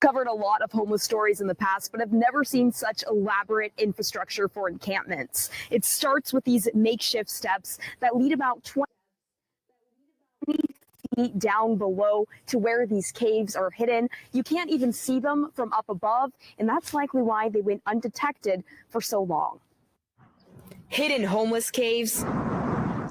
Covered a lot of homeless stories in the past, but have never seen such elaborate infrastructure for encampments. It starts with these makeshift steps that lead about 20 feet down below to where these caves are hidden. You can't even see them from up above, and that's likely why they went undetected for so long. Hidden homeless caves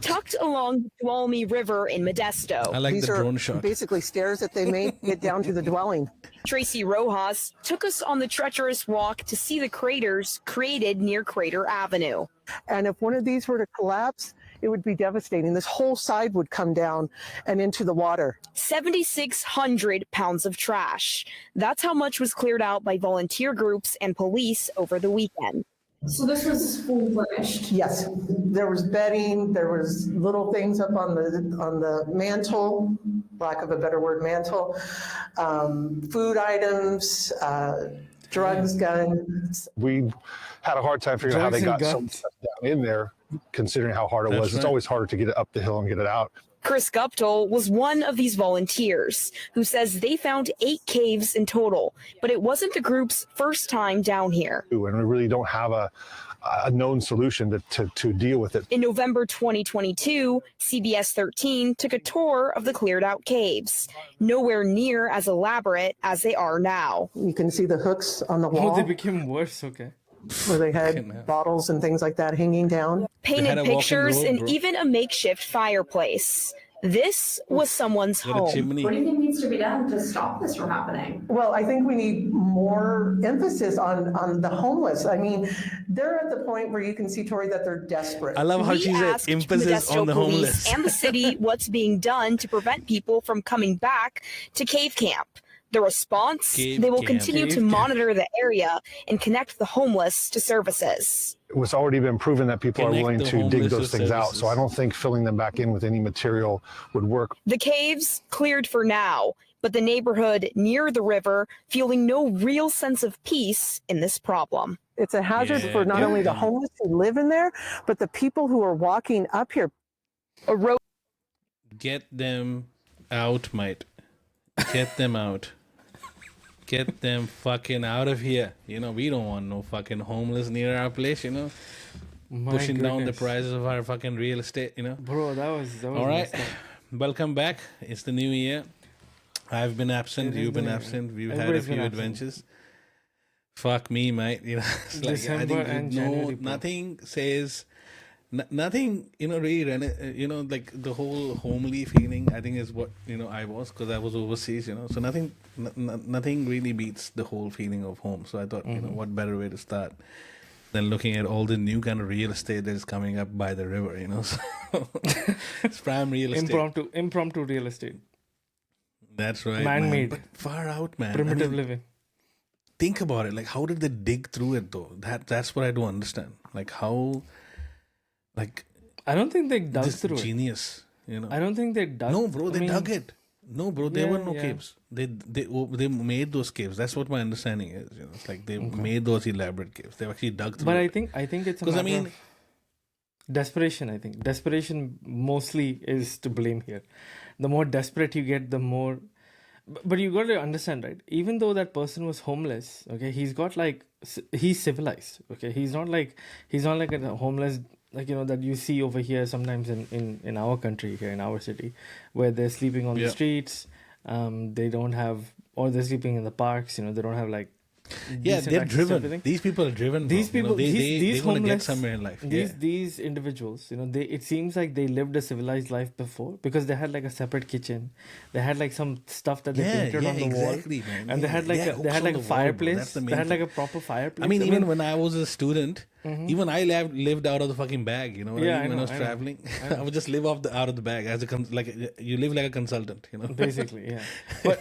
tucked along the Tuolumne River in Modesto. I like These the drone are shot. basically stairs that they made to get down to the dwelling. Tracy Rojas took us on the treacherous walk to see the craters created near Crater Avenue. And if one of these were to collapse, it would be devastating. This whole side would come down and into the water. 7,600 pounds of trash. That's how much was cleared out by volunteer groups and police over the weekend. So this was fully furnished? Yes, there was bedding, there was little things up on the mantle, lack of a better word, mantle, food items, drugs, guns. We had a hard time figuring out how they got so much stuff down in there, considering how hard it was. It's always harder to get it up the hill and get it out. Chris Guptill was one of these volunteers who says they found 8 caves in total, but it wasn't the group's first time down here. And we really don't have a known solution to deal with it. In November 2022, CBS 13 took a tour of the cleared out caves, nowhere near as elaborate as they are now. You can see the hooks on the wall. Oh, they became worse, okay. Where they had bottles and things like that hanging down. Painted pictures and even a makeshift fireplace. This was someone's home. What do you think needs to be done to stop this from happening? Well, I think we need more emphasis on the homeless. I mean, they're at the point where you can see, Tori, that they're desperate. I love how she said emphasis Modesto on the police homeless. and the city what's being done to prevent people from coming back to cave camp. The response, they will continue to monitor the area and connect the homeless to services. It was already been proven that people are willing to dig those things out. So I don't think filling them back in with any material would work. The caves cleared for now, but the neighborhood near the river feeling no real sense of peace in this problem. It's a hazard for not only the homeless who live in there, but the people who are walking up here. Get them out, mate. Get them out. Get them fucking out of here. You know, we don't want no fucking homeless near our place, you know. Pushing down the prices of our fucking real estate, you know. Bro, that was all right. Welcome back. It's the new year. I've been absent. You've been absent. We've had a few adventures. Fuck me, mate. You know, it's like I think nothing says nothing, you know, really, you know, like the whole homely feeling, I think is what, you know, I was, because I was overseas, you know, so nothing really beats the whole feeling of home. So I thought, you know, what better way to start than looking at all the new kind of real estate that is coming up by the river, you know. So it's prime real estate. Impromptu real estate. That's right. Man-made. But far out, man. Primitive living. Think about it. Like, how did they dig through it, though? That's what I don't understand. Like, how... Like, I don't think they dug through it. Genius, you know. I don't think they dug. No, bro, they dug it. No, bro, there were no caves. They made those caves. That's what my understanding is. You know, it's like they made those elaborate caves. They actually dug through. But it. I think it's because of desperation. I think desperation mostly is to blame here. The more desperate you get, the more. But you got to understand, right? Even though that person was homeless, okay, he's civilized. Okay, he's not like a homeless, like, you know, that you see over here sometimes in our country here in our city, where they're sleeping on the streets, they don't have, or they're sleeping in the parks, you know, they don't have like they're driven. These people are driven. These people, they want to get homeless, somewhere in life. These individuals, you know, it seems like they lived a civilized life before, because they had like a separate kitchen, they had like some stuff that they painted on the wall, man. And they had like a fireplace. They had like a proper fireplace. I mean, even when I was a student, even I lived out of the fucking bag. You know, when I was traveling, I would just live out of the bag as you live like a consultant. You know, basically, yeah.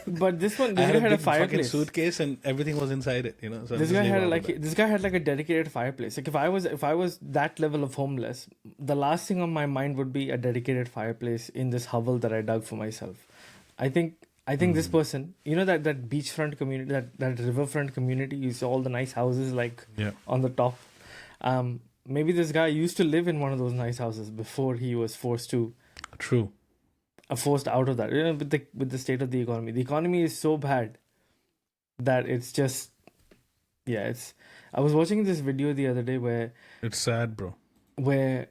But this guy had a fireplace, suitcase, and everything was inside it. You know, so this guy had like a dedicated fireplace. Like if I was that level of homeless, the last thing on my mind would be a dedicated fireplace in this hovel that I dug for myself. I think this person, you know, that beachfront community, that riverfront community, you see all the nice houses like on the top. Maybe this guy used to live in one of those nice houses before he was forced out of that. You know, with the state of the economy. The economy is so bad that it's just, I was watching this video the other day It's sad, bro. where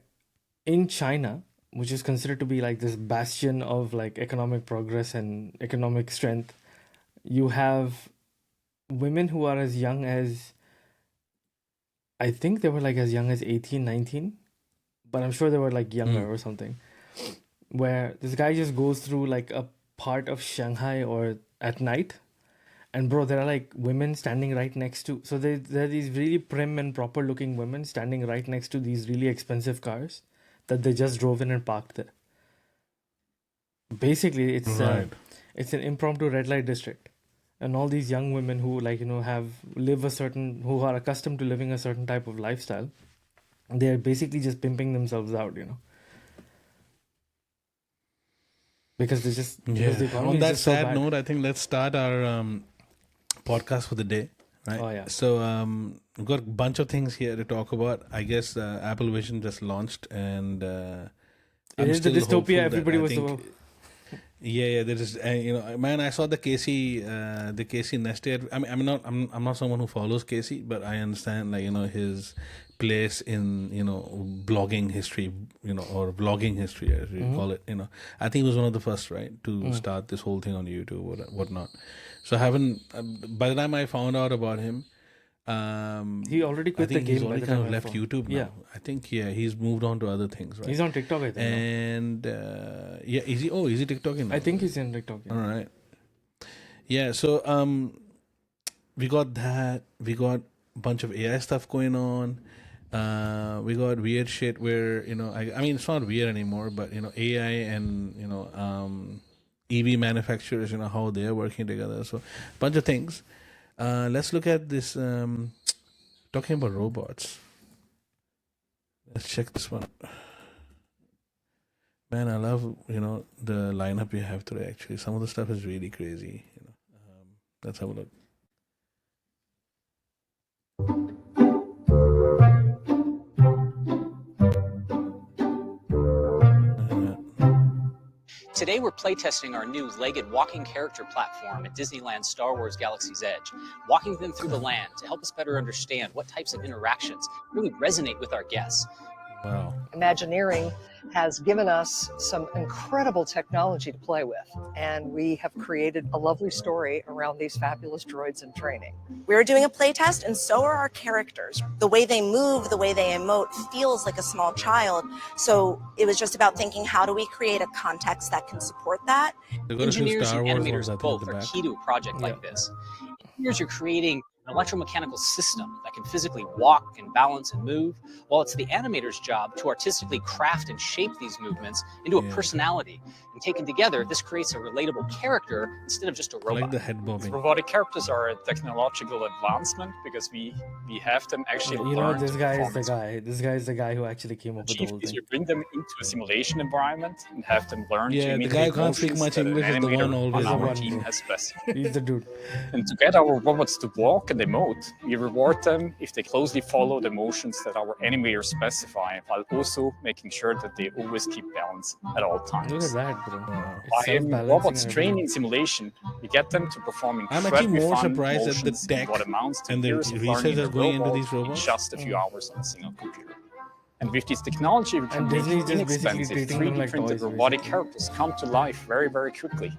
in China, which is considered to be like this bastion of like economic progress and economic strength, you have women who are as young as, I think they were like as young as 18, 19, but I'm sure they were like younger or something, where this guy just goes through like a part of Shanghai or at night, and bro, there are like women standing right next to, so there are these really prim and proper looking women standing right next to these really expensive cars that they just drove in and parked there. Basically, it's Right. it's an impromptu red light district, and all these young women who like who are accustomed to living a certain type of lifestyle, they're basically just pimping themselves out, because they just because the economy On is that just so sad bad. note, I think let's start our podcast for the day. Right. Oh, yeah. So we've got a bunch of things here to talk about. I guess Apple Vision just launched, and It I'm is the still hopeful dystopia that everybody I was think- so. Yeah, there is. Man, I saw the Casey Neistat. I mean, I'm not someone who follows Casey, but I understand his place in blogging history, or vlogging history as we call it. I think he was one of the first, right, to start this whole thing on YouTube or whatnot. So I haven't. By the time I found out about him, He already I quit the think he's game by already the kind time of I left found. YouTube now. Yeah. I think he's moved on to other things, right? He's on TikTok, I think. now. And is he? Oh, is he TikToking now? I think he's in TikTok. Yeah. All right. Yeah. So we got that. We got a bunch of AI stuff going on. We got weird shit where I mean it's not weird anymore, but AI and EV manufacturers, how they're working together. So a bunch of things. Let's look at this. Talking about robots. Let's check this one. Man, I love the lineup we have today. Actually, some of the stuff is really crazy. Let's have a look. Today we're playtesting our new legged walking character platform at Disneyland Star Wars Galaxy's Edge, walking them through the land to help us better understand what types of interactions really resonate with our guests. Wow. Imagineering has given us some incredible technology to play with, and we have created a lovely story around these fabulous droids in training. We're doing a playtest, and so are our characters. The way they move, the way they emote feels like a small child. So it was just about thinking, how do we create a context that can support that? They've got a few Engineers Star and Wars animators ones, I think, both at the are back. key to a project like this. Engineers are creating an electromechanical system that can physically walk and balance and move, while it's the animator's job to artistically craft and shape these movements into a personality. And taken together, this creates a relatable character instead of just a I robot. like the head bobbing. Robotic characters are a technological advancement because we have them actually learn This to guy is perform the its guy. This guy is the guy who actually came up with the achieve whole is thing. you bring them into a simulation environment and have them learn to Yeah, the imitate guy who can't speak motions much that an English is the animator one always on our right. team has specified. He's the dude. And to get our robots to walk and emote, we reward them if they closely follow the motions that our animators specify, while also making sure that they always keep balance at all times. Look at that, bro. It's By having self-balancing robots and trained everything. in simulation, we get them to perform I'm incredibly actually more fun surprised at the motions in tech what amounts to and the years of research learning that's the going into robot these robots. in just a few hours on a single computer. And with this technology, we can And make Disney's just basically inexpensive treating them 3D like printed toys, robotic basically. characters come to life very, very quickly.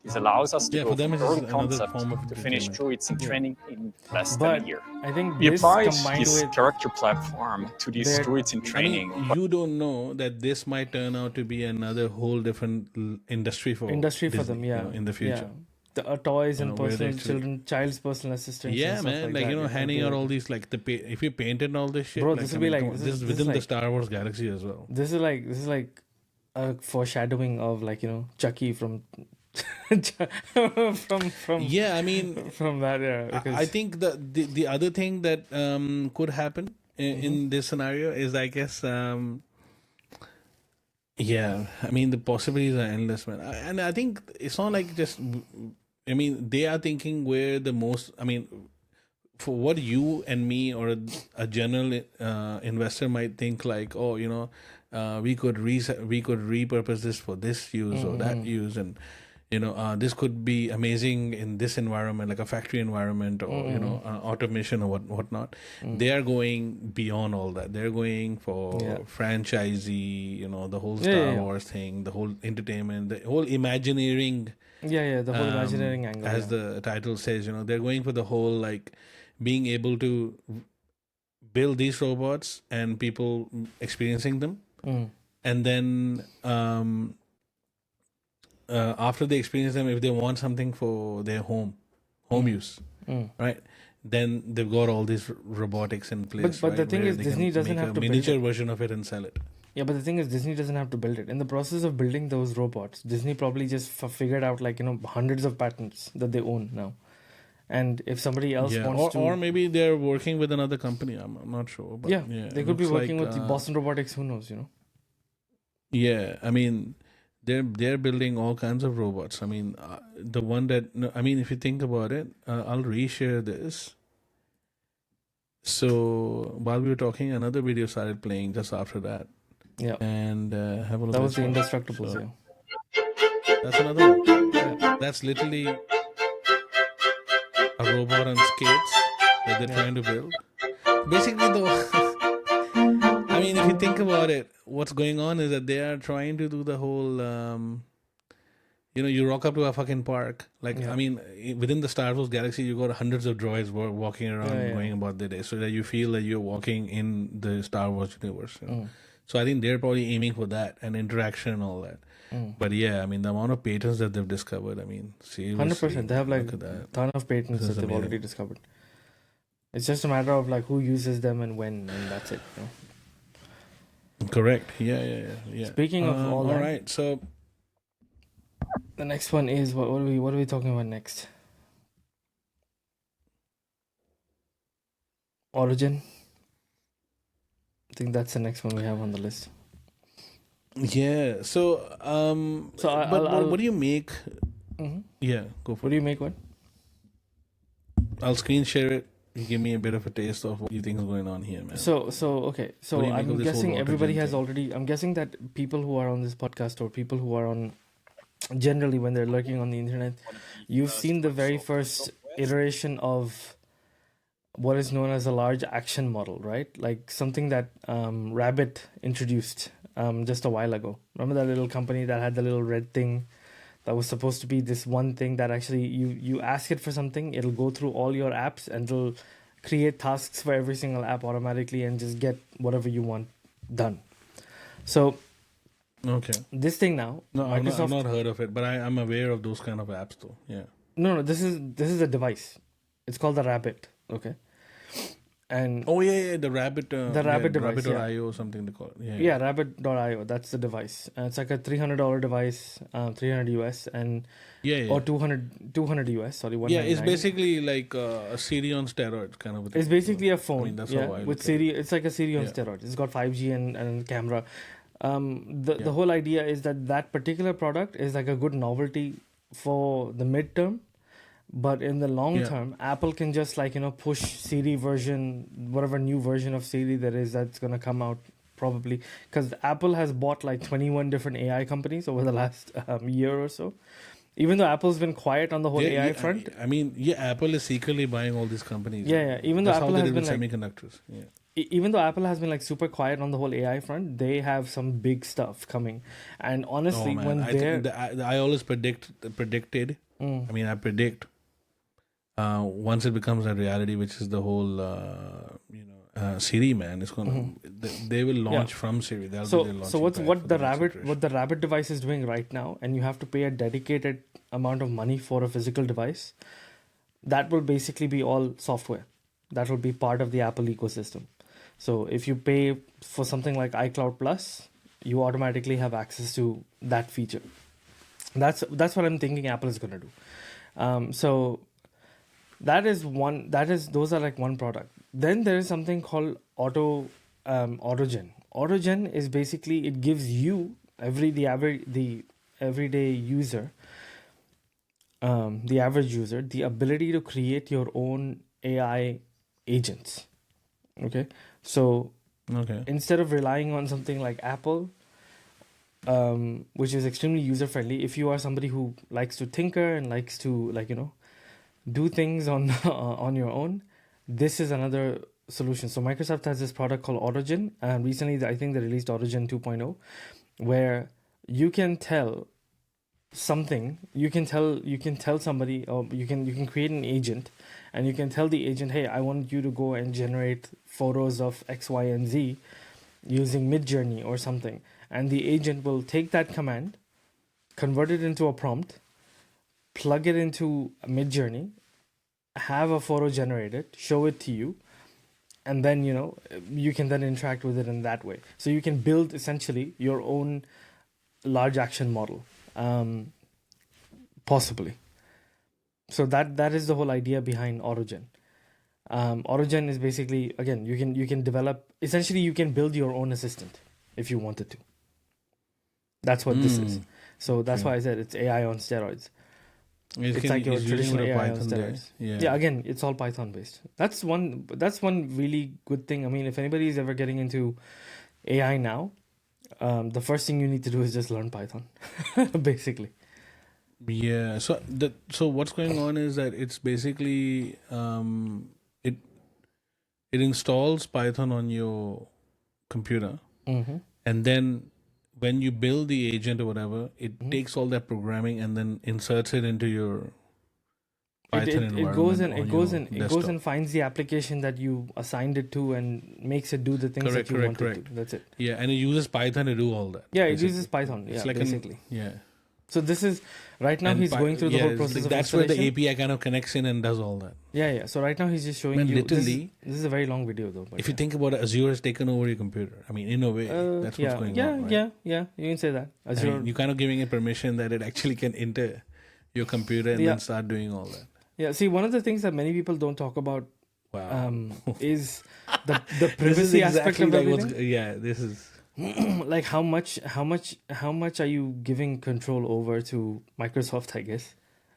This allows us to Yeah, go for them from it's just early another concept form of to finish entertainment. droids in training in less than But a year. I think We this applied combined this with character platform to these their- droids in I training. mean, you don't know that this might turn out to be another whole different industry for industry for Disney, them, yeah, in the future. Yeah. The toys and where they personal actually- child's personal assistants. Yeah, and stuff man. like that, Handing they- out all these if you painted all this shit, Bro, this will be like- come on, this this is- is this is within the like- Star Wars galaxy as well. This is like a foreshadowing of Chucky from from Yeah, I mean, from that era. Because I think the other thing that could happen in this scenario is, I guess, yeah, I mean, the possibilities are endless, man. And I think it's not like just, I mean, they are thinking where the most, I mean, for what you and me or a general investor might think, like, oh, we could repurpose this for this use or that use, and this could be amazing in this environment, like a factory environment, or automation or whatnot. They are going beyond all that. They're going for franchisee, the whole Star Wars thing, the whole entertainment, the whole imagineering. The whole imagineering angle. As the title says, they're going for the whole, like, being able to build these robots and people experiencing them, and then after they experience them, if they want something for their home use, right, then they've got all these robotics in place. But the thing is, Disney doesn't have to build miniature version of it and sell it. Yeah, but the thing is, Disney doesn't have to build it. In the process of building those robots, Disney probably just figured out, like, hundreds of patents that they own now. And if somebody else wants to... Or maybe they're working with another company. I'm not sure. But they could be working with the Boston Robotics. Who knows, Yeah, I mean, they're building all kinds of robots. I mean, the one that... if you think about it, I'll reshare this. So while we were talking, another video started playing just after that. Yeah. And have a look. That was the Indestructibles, That's another one. Yeah. That's literally a robot on skates that they're trying to build. Basically, though, if you think about it, what's going on is that they are trying to do the whole, you rock up to a fucking park. Within the Star Wars galaxy, you got hundreds of droids walking around, going about their day, so that you feel that you're walking in the Star Wars universe. So I think they're probably aiming for that and interaction and all that. But the amount of patents that they've discovered, seriously. 100%. They have a ton of patents that they've already discovered. It's just a matter of who uses them and when, and that's it. Correct. Yeah. Speaking of all that. All right, so the next one is, what are we talking about next? Origin. I think that's the next one we have on the list. Yeah. So, what do you make? Yeah, go for it. What do you make? What? I'll screen share it. You give me a bit of a taste of what you think is going on here, man. Okay. So I'm guessing everybody has already. I'm guessing that people who are on this podcast, or people who are on generally when they're lurking on the internet, you've seen the very first iteration of what is known as a large action model, right? Like something that Rabbit introduced just a while ago. Remember that little company that had the little red thing that was supposed to be this one thing that actually you ask it for something, it'll go through all your apps and it'll create tasks for every single app automatically and just get whatever you want done. So this thing now, Microsoft... I've not heard of it, but I'm aware of those kind of apps though. Yeah. No, this is a device. It's called the Rabbit. Okay. And the Rabbit device, Rabbit.io or something they call it. Rabbit.io, that's the device. It's like a $300 device, 300 US and or 200 US, sorry, 199. It's basically like a Siri on steroids kind of a thing. It's basically a phone. That's how I with Siri, it's like a Siri on steroids. It's got 5G and camera. The whole idea is that particular product is like a good novelty for the midterm. But in the long term, Apple can just push Siri version, whatever new version of Siri there is that's going to come out probably. Because Apple has bought 21 different AI companies over the last year or so. Even though Apple's been quiet on the whole AI front. Apple is secretly buying all these companies. Even though Apple has been semiconductors. Even though Apple has been super quiet on the whole AI front, they have some big stuff coming. And honestly, I always predicted. I predict. Once it becomes a reality, which is the whole, Siri, man, it's gonna. They will launch from Siri. So what the Rabbit device is doing right now, and you have to pay a dedicated amount of money for a physical device. That will basically be all software. That will be part of the Apple ecosystem. So if you pay for something like iCloud Plus, you automatically have access to that feature. That's what I'm thinking Apple is gonna do. So. Those are one product. Then there is something called Autogen. Autogen is basically, it gives you the everyday user, the average user, the ability to create your own AI agents. Okay. So instead of relying on something like Apple, which is extremely user friendly. If you are somebody who likes to tinker and likes to do things on on your own, this is another solution. So Microsoft has this product called Autogen, and recently I think they released Autogen 2.0, where you can tell something, you can tell somebody, or you can create an agent, and you can tell the agent, hey, I want you to go and generate photos of X, Y, and Z using Midjourney or something, and the agent will take that command, convert it into a prompt, plug it into Midjourney, have a photo generated, show it to you, and then you can then interact with it in that way. So you can build essentially your own large action model, possibly. So that is the whole idea behind Autogen. Autogen is basically, again, you can develop, essentially you can build your own assistant if you wanted to. That's what this is. So that's why I said it's AI on steroids. It's like your traditional AI on steroids. Yeah, again, it's all Python based. That's one really good thing. I mean, if anybody is ever getting into AI now, the first thing you need to do is just learn Python, basically. Yeah. So what's going on is that it's basically it installs Python on your computer, and then when you build the agent or whatever, it takes all that programming and then inserts it into your Python environment. It goes and finds the application that you assigned it to and makes it do the things that you want it to. That's it. Yeah, and it uses Python to do all that. Yeah, it uses Python. It's yeah, like basically. Yeah. So this is right now he's going through the whole process of that's where the API kind of connects in and does all that. Yeah. So right now he's just showing you. Literally, this is a very long video though. If you think about it, Azure has taken over your computer. I mean, in a way, that's what's going on. Right? Yeah. You can say that. Azure. I mean, you're kind of giving it permission that it actually can enter your computer and then start doing all that. Yeah. See, one of the things that many people don't talk about is the privacy aspect of everything. This is. Like how much are you giving control over to Microsoft, I guess?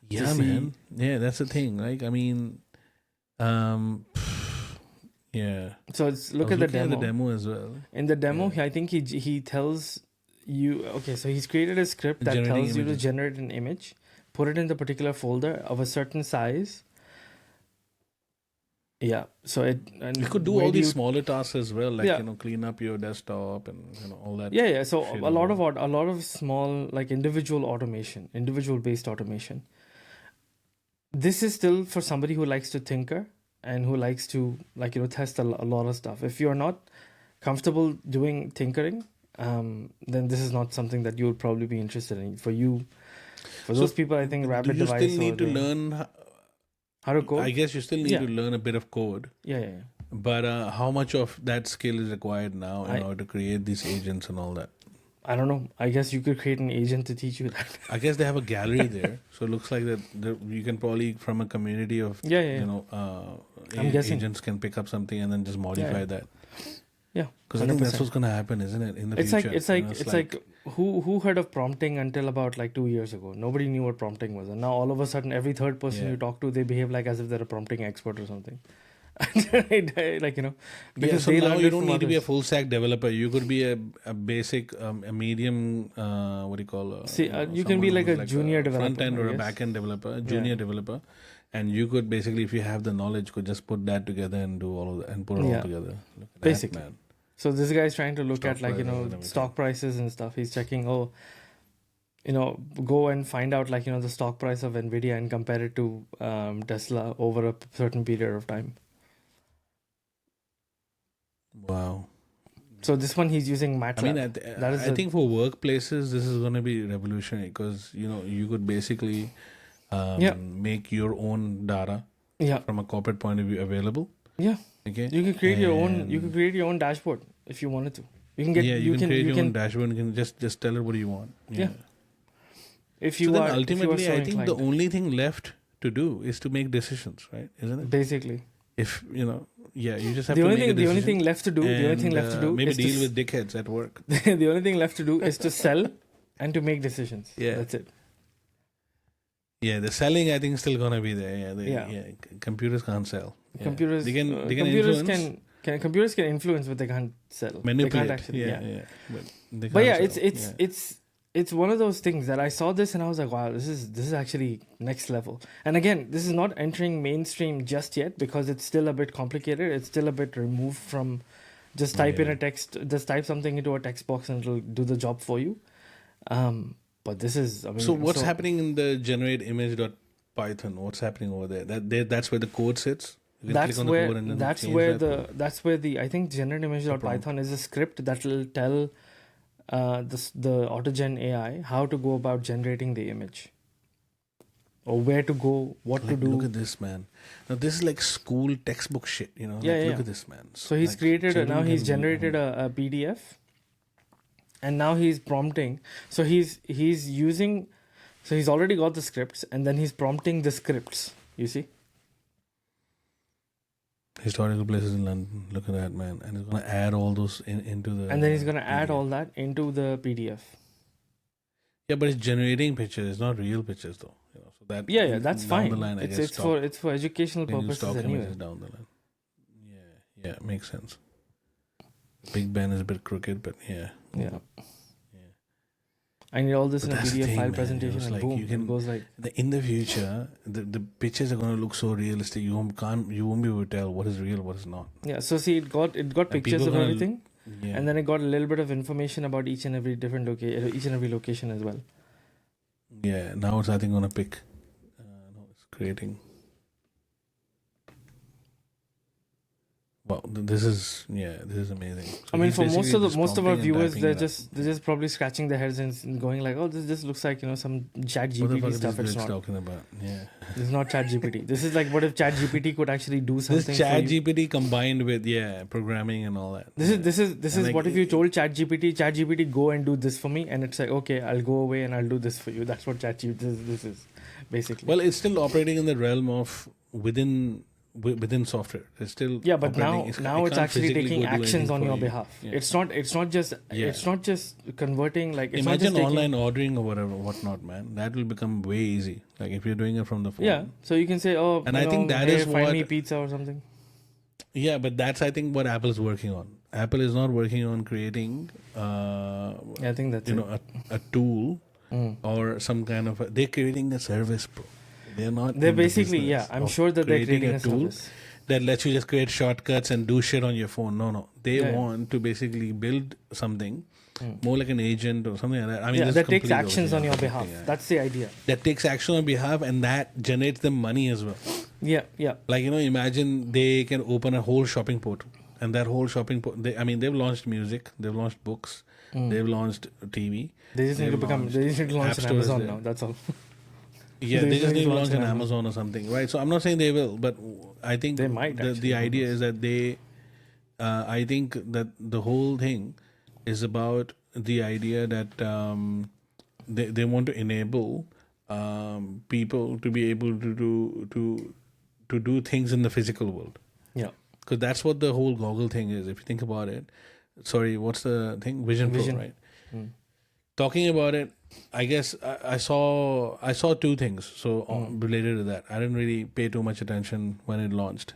Yeah, man. Yeah, that's the thing. Like, I mean, yeah. So look at the demo. At the demo as well. In the demo, I think he tells you. Okay, so he's created a script that tells you to generate an image, put it in the particular folder of a certain size. Yeah, so you could do all these smaller tasks as well, like clean up your desktop and all that. Yeah. So a lot of small, like individual based automation. This is still for somebody who likes to tinker and who likes to test a lot of stuff. If you're not comfortable doing tinkering, then this is not something that you would probably be interested in. For those people, I think Rapid Device. You still need to learn how to code? I guess you still need to learn a bit of code. Yeah. But how much of that skill is required now in order to create these agents and all that? I don't know. I guess you could create an agent to teach you that. I guess they have a gallery there. So it looks like that you can probably, from a community of, agents can pick up something and then just modify that. Yeah. Because I think that's what's going to happen, isn't it? In the future. It's like who heard of prompting until about 2 years ago? Nobody knew what prompting was, and now all of a sudden, every third person you talk to, they behave like as if they're a prompting expert or something. Because so now you don't need to be a full stack developer. You could be a basic, a medium. What do you call? You can be like a junior developer, front end or a back end developer, a junior developer, and you could basically, if you have the knowledge, could just put that together and do all of that and put it all together. Basically. That, man. So this guy is trying to look at stock prices and stuff. He's checking, go and find out the stock price of Nvidia and compare it to Tesla over a certain period of time. Wow. So this one he's using MATLAB. I mean, I think for workplaces this is going to be revolutionary because you could basically make your own data from a corporate point of view available. Yeah. Okay. You can create your own. You can create your own dashboard if you wanted to. You can get. You can create your own dashboard. You can just tell it what you want. Yeah. If you are ultimately, I think the only thing left to do is to make decisions, right? Isn't it? Basically. If you just have to make a decision. The only thing left to do. Maybe deal with dickheads at work. The only thing left to do is to sell and to make decisions. Yeah. That's it. Yeah, the selling I think is still gonna be there. Yeah, computers can't sell. Yeah. Computers they can influence. Computers can influence, but they can't sell. Manipulate. They can't actually. Yeah. But But yeah, it's one of those things that I saw this and I was like, wow, this is actually next level. And again, this is not entering mainstream just yet because it's still a bit complicated. It's still a bit removed from just type in a text, just type something into a text box and it'll do the job for you. But this is, I mean, so what's happening in the generate image.python? What's happening over there? That's where the code sits. That's where the I think generate image.python is a script that will tell the AutoGen AI how to go about generating the image, or where to go, what to do. Look at this, man. Now this is like school textbook shit, you know. Look at this, man. So he's he's generated a PDF, and now he's prompting. So he's already got the scripts, and then he's prompting the scripts. You see. Historical places in London. Look at that, man. And he's going to add all those into the... And then he's going to add all that into the PDF. Yeah, but it's generating pictures. It's not real pictures, though. You know, so that that's fine. Line, it's for educational purposes anyway. Down the line. Yeah, makes sense. Big Ben is a bit crooked, but yeah. I need all this in a PDF file presentation, and boom, it goes like... In the future, the pictures are going to look so realistic. You won't be able to tell what is real, what is not. Yeah, so see, it got pictures of everything, and then it got a little bit of information about each and every location as well. Yeah, now it's I think going to pick. It's creating. Wow, this is amazing. So I mean, for most of our viewers, they're just probably scratching their heads and going like, "Oh, this looks like some Chat GPT stuff." What the fuck is this talking about? Yeah, this is not Chat GPT. This is like what if Chat GPT could actually do something. This Chat GPT combined with programming and all that. This is what if you told Chat GPT go and do this for me, and it's like, okay, I'll go away and I'll do this for you. That's what Chat GPT this is basically. Well, it's still operating in the realm of within software. It's still but now it's actually taking actions on your behalf. It's not just converting like it's imagine not just online ordering or whatnot, man. That will become way easy. Like if you're doing it from the phone. Yeah, so you can say, oh, and I think that is find me pizza or something. Yeah, but that's I think what Apple is working on. Apple is not working on creating I think that's a tool or some kind of they're creating a service, bro. They're basically, I'm sure that they're creating a tool that lets you just create shortcuts and do shit on your phone. No. They want to basically build something more like an agent or something like that. I mean, that takes actions on your behalf. That's the idea. That takes action on behalf and that generates them money as well. Yeah. Like, imagine they can open a whole shopping portal. And that whole shopping portal, they've launched music, they've launched books, they've launched TV. They just need to launch an Amazon now. That's all. Yeah, they just need to launch an Amazon or something, right? So I'm not saying they will, but I think they might. The idea is that I think that the whole thing is about the idea that they want to enable people to be able to do things in the physical world. Yeah, because that's what the whole Google thing is. If you think about it, sorry, what's the thing? Vision Pro, right? Talking about it. I guess I saw two things related to that. I didn't really pay too much attention when it launched.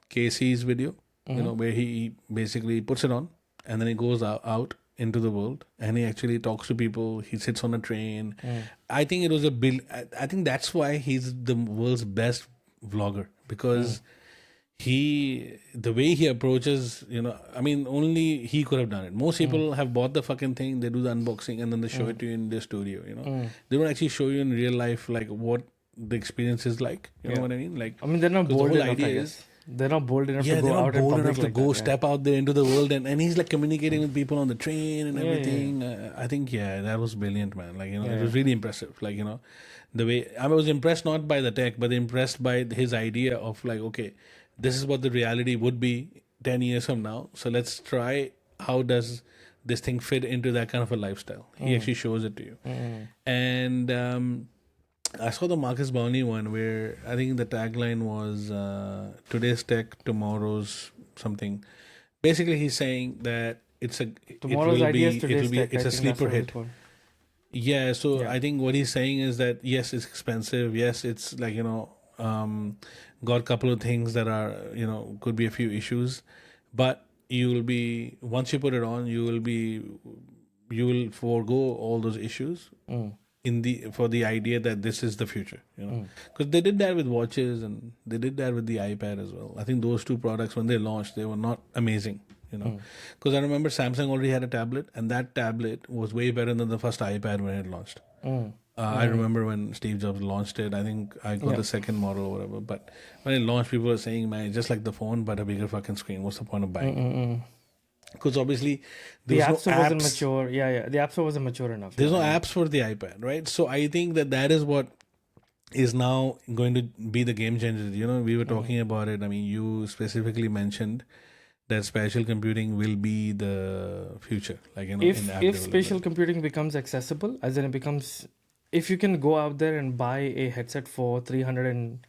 Casey's video, where he basically puts it on and then he goes out into the world and he actually talks to people. He sits on a train. I think it was I think that's why he's the world's best vlogger because the way he approaches, I mean, only he could have done it. Most people have bought the fucking thing, they do the unboxing and then they show it to you in their studio, They don't actually show you in real life, like, what the experience is like. You know what I mean? Like, I mean, they're not bold enough, I guess. They're not bold enough to go out in public like that. Step out there into the world and he's like communicating with people on the train and everything. I think, that was brilliant, man. Like, it was really impressive. Like, the way, I was impressed not by the tech, but impressed by his idea of like, okay, this is what the reality would be 10 years from now. So let's try how does this thing fit into that kind of a lifestyle. He actually shows it to you. And I saw the Marcus Bowney one where I think the tagline was today's tech, tomorrow's something. Basically, he's saying that it's a sleeper hit. Yeah, so I think what he's saying is that yes, it's expensive. Yes, it's like got a couple of things that are could be a few issues, but you will be, once you put it on, you will forego all those issues for the idea that this is the future, because they did that with watches and they did that with the iPad as well. I think those two products, when they launched, they were not amazing, because I remember Samsung already had a tablet, and that tablet was way better than the first iPad when it launched. I remember when Steve Jobs launched it. I think I got the second model or whatever, but when it launched, people were saying, man, it's just like the phone but a bigger fucking screen. What's the point of buying? Because obviously the App Store wasn't mature. The App Store wasn't mature enough. There's no apps for the iPad, right? So I think that is what is now going to be the game changer. We were talking about it. I mean, you specifically mentioned that spatial computing will be the future. Like, if spatial computing becomes accessible, as in it becomes, if you can go out there and buy a headset for $750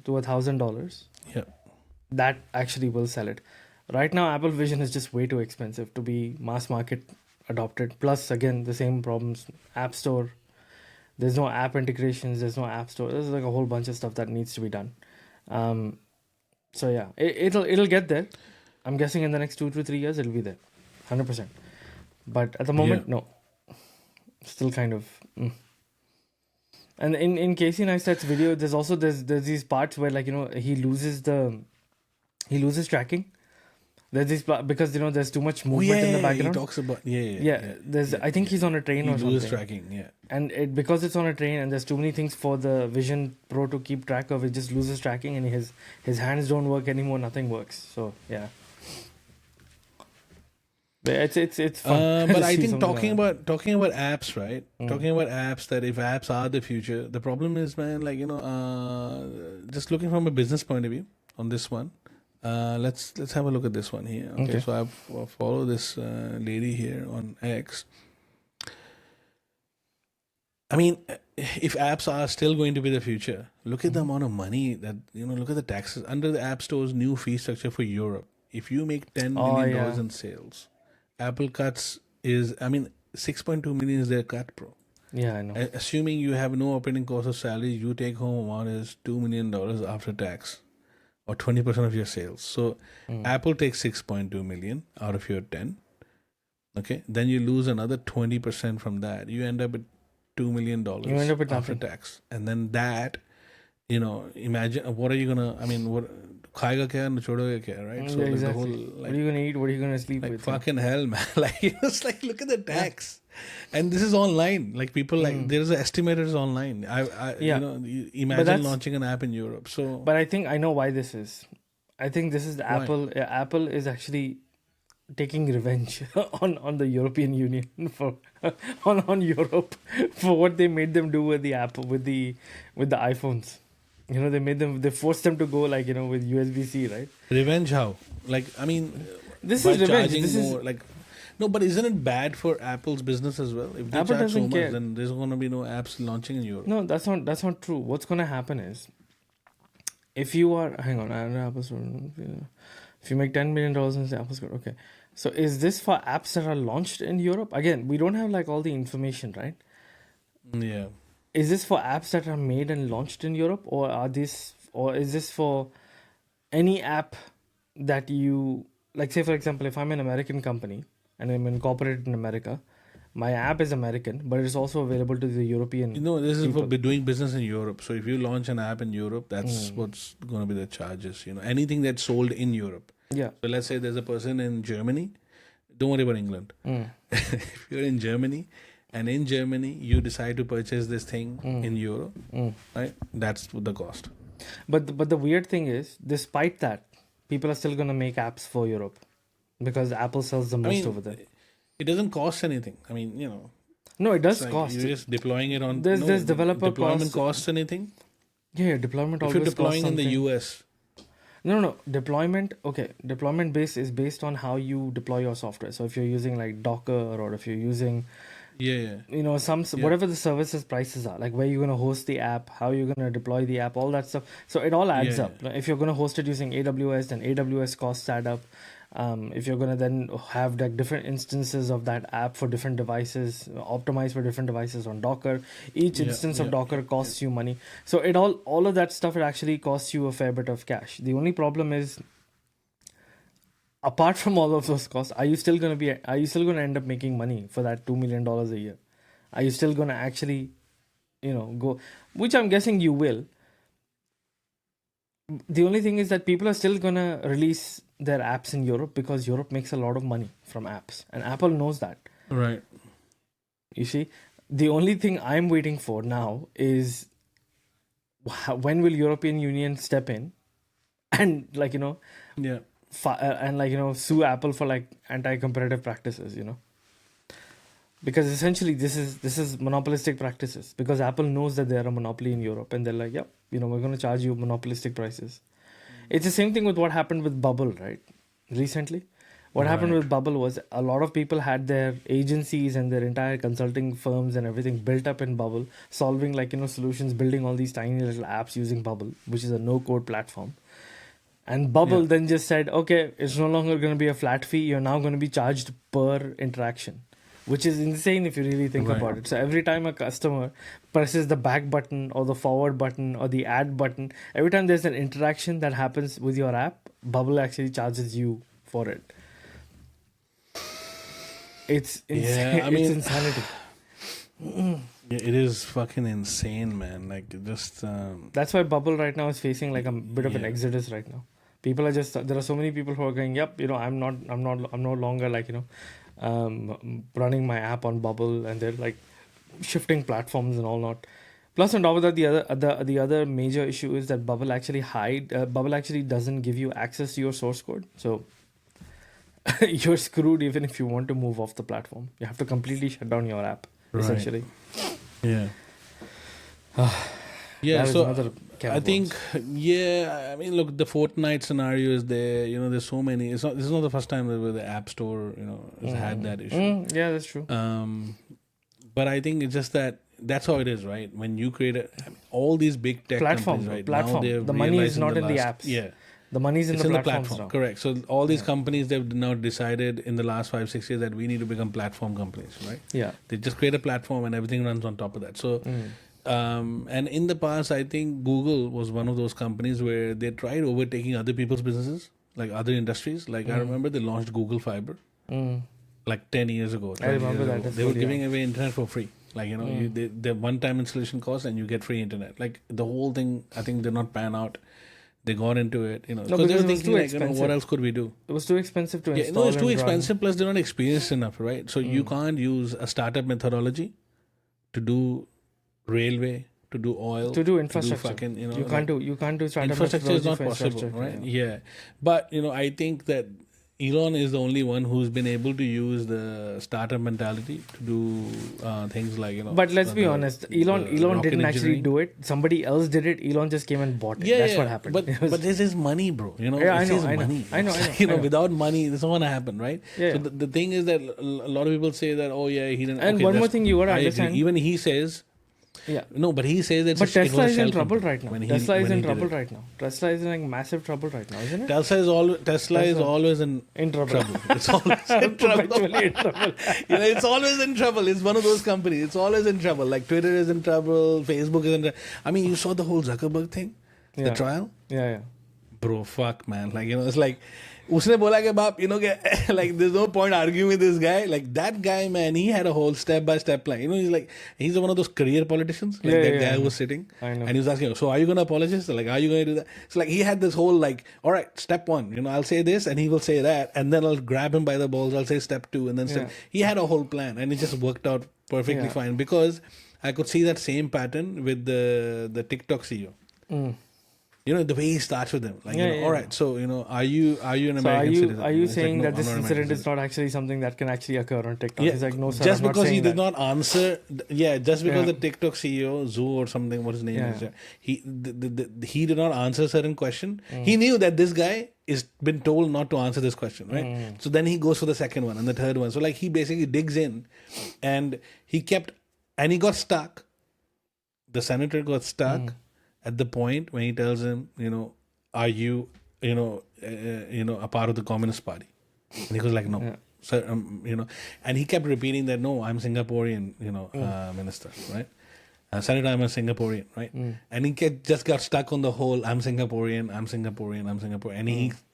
to $1,000. Yeah. That actually will sell it. Right now, Apple Vision is just way too expensive to be mass market adopted. Plus, again, the same problems. App Store, there's no app integrations, there's no App Store. There's like a whole bunch of stuff that needs to be done. So yeah, it'll get there. I'm guessing in the next 2 to 3 years, it'll be there, 100%. But at the moment, no. Still kind of. And in Casey Neistat's video, there's these parts where, like, he loses tracking. There's these because there's too much movement in the background. He talks about I think he's on a train or something. Loses tracking, and because it's on a train and there's too many things for the Vision Pro to keep track of, it just loses tracking, and his hands don't work anymore. Nothing works. So yeah. It's fun. But I think talking about apps, right? Talking about apps, that if apps are the future, the problem is, man, like, just looking from a business point of view on this one. Let's have a look at this one here. Okay. So I follow this lady here on X. I mean, if apps are still going to be the future, look at the amount of money that, look at the taxes under the App Store's new fee structure for Europe. If you make $10 million in sales, Apple cuts is, I mean, 6.2 million is their cut, bro. Yeah, I know. Assuming you have no operating cost of salary, you take home amount is $2 million after tax, or 20% of your sales. So Apple takes 6.2 million out of your 10. Okay, then you lose another 20% from that. You end up with $2 million after tax, and then that, imagine what are you gonna? I mean, what? Khayega kya, chodoge kya, right? So exactly. the whole, what are you gonna eat? What are you gonna sleep with? Fucking hell, man! Like, it's like, look at the tax, and this is online. Like, people there's estimators online. Imagine launching an app in Europe. So, but I think I know why this is. I think this is Apple. Apple is actually taking revenge on the European Union for on Europe for what they made them do with the Apple with the iPhones. They forced them to go, like, with USB-C, right? Revenge how? Like, I mean, this is revenge. This is like, no, but isn't it bad for Apple's business as well? If they Apple charge so doesn't care. much, then there's going to be no apps launching in Europe. No, that's not true. What's going to happen is, if you are, hang on, I don't know, Apple Store. If you make $10 million in the Apple Store, okay. So is this for apps that are launched in Europe? Again, we don't have, like, all the information, right? Yeah. Is this for apps that are made and launched in Europe, or is this for any app that you, like, say for example, if I'm an American company and I'm incorporated in America, my app is American, but it's also available to the European. This is for doing business in Europe. So if you launch an app in Europe, that's what's going to be the charges. Anything that's sold in Europe. Yeah. So let's say there's a person in Germany. Don't worry about England. If you're in Germany, and in Germany you decide to purchase this thing in Europe, right? That's the cost. But the weird thing is, despite that, people are still going to make apps for Europe because Apple sells the most over there. It doesn't cost anything. I mean, No, it does cost. You're just deploying it on. There's developer deployment costs anything. Yeah, deployment. If you're deploying in the US. No. Deployment. Okay, deployment base is based on how you deploy your software. So if you're using, like, Docker, or if you're using whatever the services prices are, like where you're going to host the app, how you're going to deploy the app, all that stuff. So it all adds up. If you're going to host it using AWS, then AWS costs add up. If you're going to then have, like, different instances of that app for different devices, optimized for different devices on Docker, each instance of Docker costs you money. So all of that stuff, it actually costs you a fair bit of cash. The only problem is apart from all of those costs, are you still going to end up making money for that $2 million a year? Are you still going to actually, go, which I'm guessing you will. The only thing is that people are still going to release their apps in Europe because Europe makes a lot of money from apps, and Apple knows that. Right. You see, the only thing I'm waiting for now is when will European Union step in and Yeah. and sue Apple for like anti-competitive practices, because essentially this is monopolistic practices, because Apple knows that they are a monopoly in Europe and they're like, yep, we're going to charge you monopolistic prices. It's the same thing with what happened with Bubble, right? Recently, what happened with Bubble was a lot of people had their agencies and their entire consulting firms and everything built up in Bubble, solving solutions, building all these tiny little apps using Bubble, which is a no-code platform. And Bubble then just said, okay, it's no longer going to be a flat fee. You're now going to be charged per interaction, which is insane if you really think about it. So every time a customer presses the back button or the forward button or the add button, every time there's an interaction that happens with your app, Bubble actually charges you for it. It's insane. Yeah, I mean, it's insanity. It is fucking insane, man. Like, just that's why Bubble right now is facing like a bit of an exodus right now. People are just, there are so many people who are going, yep, I'm no longer like, running my app on Bubble, and they're like shifting platforms and all not. Plus, on top of that, the other major issue is that Bubble actually doesn't give you access to your source code. So you're screwed even if you want to move off the platform. You have to completely shut down your app, essentially. Yeah. Yeah, so I think, I mean, look, the Fortnite scenario is there. There's so many. This is not the first time that the App Store, has had that issue. Yeah, that's true. But I think it's just that's how it is, right? When you create all these big tech companies, right? Now the money is not in the apps. Yeah. The money is in the platforms now. Correct. So all these companies, they've now decided in the last 5-6 years that we need to become platform companies, right? Yeah. They just create a platform and everything runs on top of that. So, and in the past, I think Google was one of those companies where they tried overtaking other people's businesses, like other industries. Like I remember they launched Google Fiber like 10 years ago. I remember that. They were giving away internet for free. Like, the one-time installation cost and you get free internet. Like the whole thing, I think did not pan out. They got into it, because they were thinking like, what else could we do? It was too expensive to install. No, it's too expensive. Plus, they're not experienced enough, right? So you can't use a startup methodology to do railway, to do oil, to do infrastructure. To do fucking, you can't do startup infrastructure is not infrastructure, possible, right? Yeah. But I think that Elon is the only one who's been able to use the startup mentality to do things like, But let's be honest, Elon didn't actually do it. Somebody else did it. Elon just came and bought it. That's what happened. But this is money, bro. I know. Without money, this is not going to happen, right? Yeah. So the thing is that a lot of people say that, he didn't. And one more thing you got to understand. Even he says. Yeah. No, but he says that. But Tesla is in trouble right now. Tesla is in trouble right now. Tesla is in massive trouble right now, isn't it? Tesla is always in trouble. It's always in trouble. It's always in trouble. It's one of those companies. It's always in trouble. Like Twitter is in trouble. Facebook is in trouble. I mean, you saw the whole Zuckerberg thing, the trial. Yeah. Bro, fuck, man. Like, it's like. Usne bola ke baap, like there's no point arguing with this guy. Like that guy, man, he had a whole step-by-step plan. He's one of those career politicians. Like that guy who was sitting. I know. And he was asking, so are you going to apologize? Like, are you going to do that? So like he had this whole like, all right, step one, I'll say this and he will say that. And then I'll grab him by the balls. I'll say step two. And then he had a whole plan and it just worked out perfectly fine because I could see that same pattern with the TikTok CEO. The way he starts with them. Like, all right, so, are you an American citizen? Are you saying that this incident is not actually something that can actually occur on TikTok? Yeah. He's like, no, sir, just I'm because not he did that. not answer, just because the TikTok CEO, Zoo or something, what his name is, he did not answer a certain question. He knew that this guy is been told not to answer this question, right? So then he goes for the second one and the third one. So like he basically digs in and he got stuck. The senator got stuck. At the point when he tells him, are you, a part of the Communist Party? And he goes like, no. So, and he kept repeating that, no, I'm Singaporean, minister, right? Senator, I'm a Singaporean, right? And he just got stuck on the whole, I'm Singaporean. And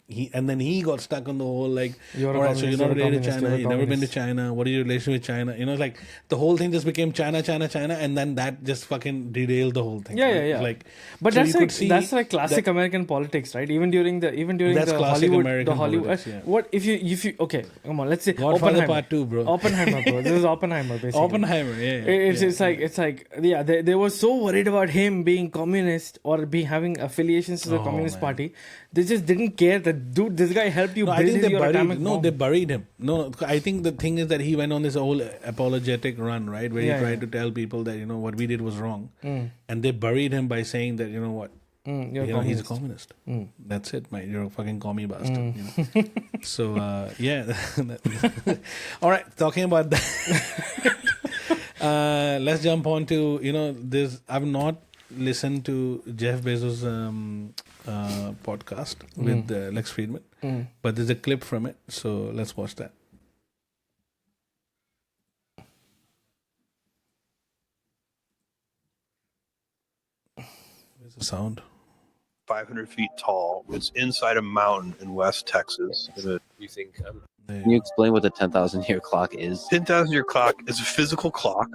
then he got stuck on the whole like, You're a all right, so you're communist, not you're a related to communist, China, you're a you've never been to communist. China, what is your relation with China? Like the whole thing just became China, and then that just fucking derailed the whole thing. Yeah. It's like, But so that's you could like see that's like classic American politics, right? Even during That's the classic Hollywood, American politics, yeah. What if you okay? Come on, let's say Godfather Oppenheimer. Part 2, bro. Oppenheimer, bro. This is Oppenheimer, basically. Oppenheimer, It's like they were so worried about him being communist or having affiliations to the Communist Party. They just didn't care that, dude, this guy helped you No, build I think your atomic bomb. they buried him. No, I think the thing is that he went on this whole apologetic run, right? Where he tried to tell people that, what we did was wrong. And they buried him by saying that, what? He's a communist. That's it, mate. You're a fucking commie bastard. So, all right, talking about that. Let's jump on to, this. I've not listened to Jeff Bezos' podcast with Lex Friedman, but there's a clip from it. So let's watch that. Where's the sound? 500 feet tall. It's inside a mountain in West Texas. You think? Can you explain what the 10,000-year clock is? 10,000-year clock is a physical clock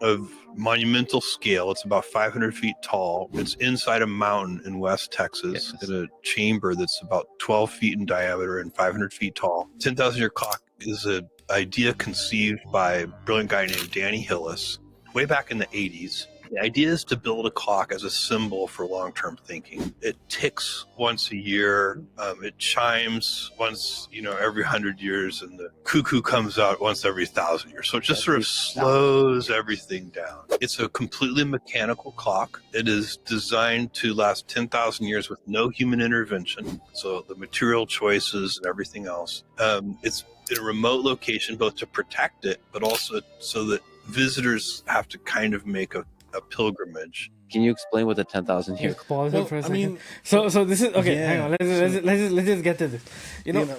of monumental scale. It's about 500 feet tall. It's inside a mountain in West Texas in a chamber that's about 12 feet in diameter and 500 feet tall. 10,000-year clock is an idea conceived by a brilliant guy named Danny Hillis way back in the 80s. The idea is to build a clock as a symbol for long-term thinking. It ticks once a year. It chimes once, every 100 years, and the cuckoo comes out once every 1,000 years. So it just sort of slows everything down. It's a completely mechanical clock. It is designed to last 10,000 years with no human intervention. So the material choices and everything else. It's in a remote location, both to protect it, but also so that visitors have to kind of make a pilgrimage. Can you explain what the 10,000-year Pause it for a second. So this is okay. Hang on. Let's just get to this.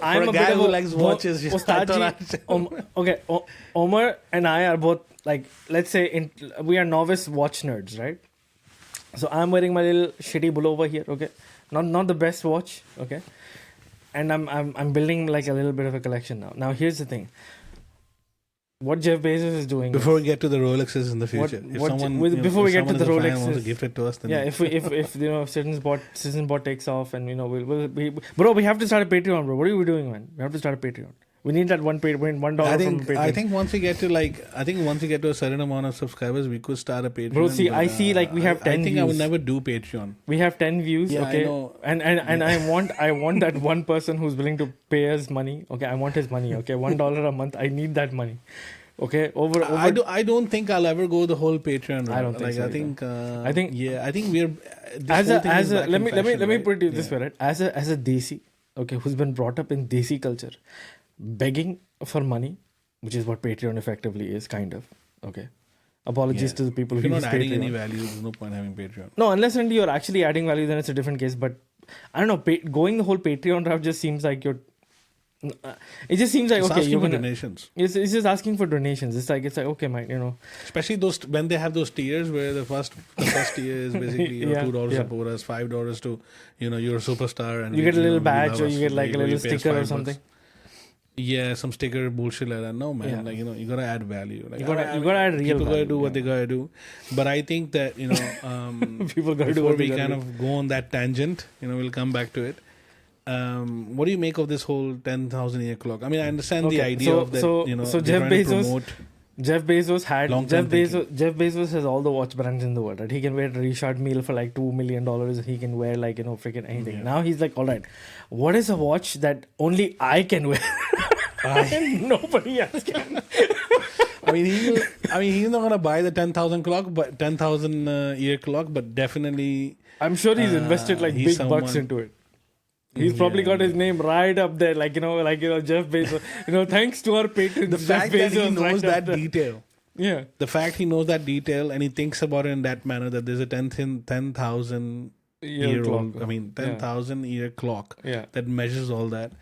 I'm a guy who likes watches. Okay, Omar and I are both like, let's say we are novice watch nerds, right? So I'm wearing my little shitty pullover here. Okay, not the best watch. Okay, and I'm building like a little bit of a collection now. Now here's the thing. What Jeff Bezos is doing. Before we get to the Rolexes in the future, before we get to the Rolexes, wants to gift it to us, then if CitizenBot takes off, and we have to start a Patreon, bro. What are we doing, man? We have to start a Patreon. We need that $1 from Patreon. I think once we get to a certain amount of subscribers, we could start a Patreon. Bro, see, I see like we have 10 views. I would never do Patreon. We have 10 views, yeah, okay? I know. And I want that one person who's willing to pay us money. Okay, I want his money, okay? $1 a month. I need that money. Okay, I don't think I'll ever go the whole Patreon route. I don't think so. I think we're let me put it this way, right? As a Desi, okay, who's been brought up in Desi culture, begging for money, which is what Patreon effectively is, kind of. Okay, apologies to the people who use Patreon. If you're not adding any value, there's no point having Patreon. No, unless and you're actually adding value, then it's a different case. But I don't know, going the whole Patreon route just seems like you're. It just seems like it's okay, asking for donations. It's just asking for donations. It's like okay, mate, Especially those when they have those tiers where the first tier is basically $2 support us, $5 to you're a superstar, and you get a little badge or you get like a little sticker or something. Yeah, some sticker bullshit like that. No, man, like you gotta add value. Like, you gotta add real. People gotta do what they gotta do. But I think that people gotta do before what we kind of go on that tangent, we'll come back to it. What do you make of this whole 10,000-year clock? I mean, I understand the idea of that. So Jeff Bezos has all the watch brands in the world, right? He can wear a Richard Mille for like $2 million. He can wear like freaking anything. Yeah. Now he's like, all right, what is a watch that only I can wear? Nobody else can. I mean, he's not gonna buy the 10,000 clock, but 10,000 year clock, but definitely. I'm sure he's invested like big bucks into it. He's probably got his name right up there, like Jeff Bezos. Thanks to our patrons. The fact that he knows that detail. Yeah. The fact he knows that detail and he thinks about it in that manner, that there's a 10,000 year old, 10,000 year clock that measures all that.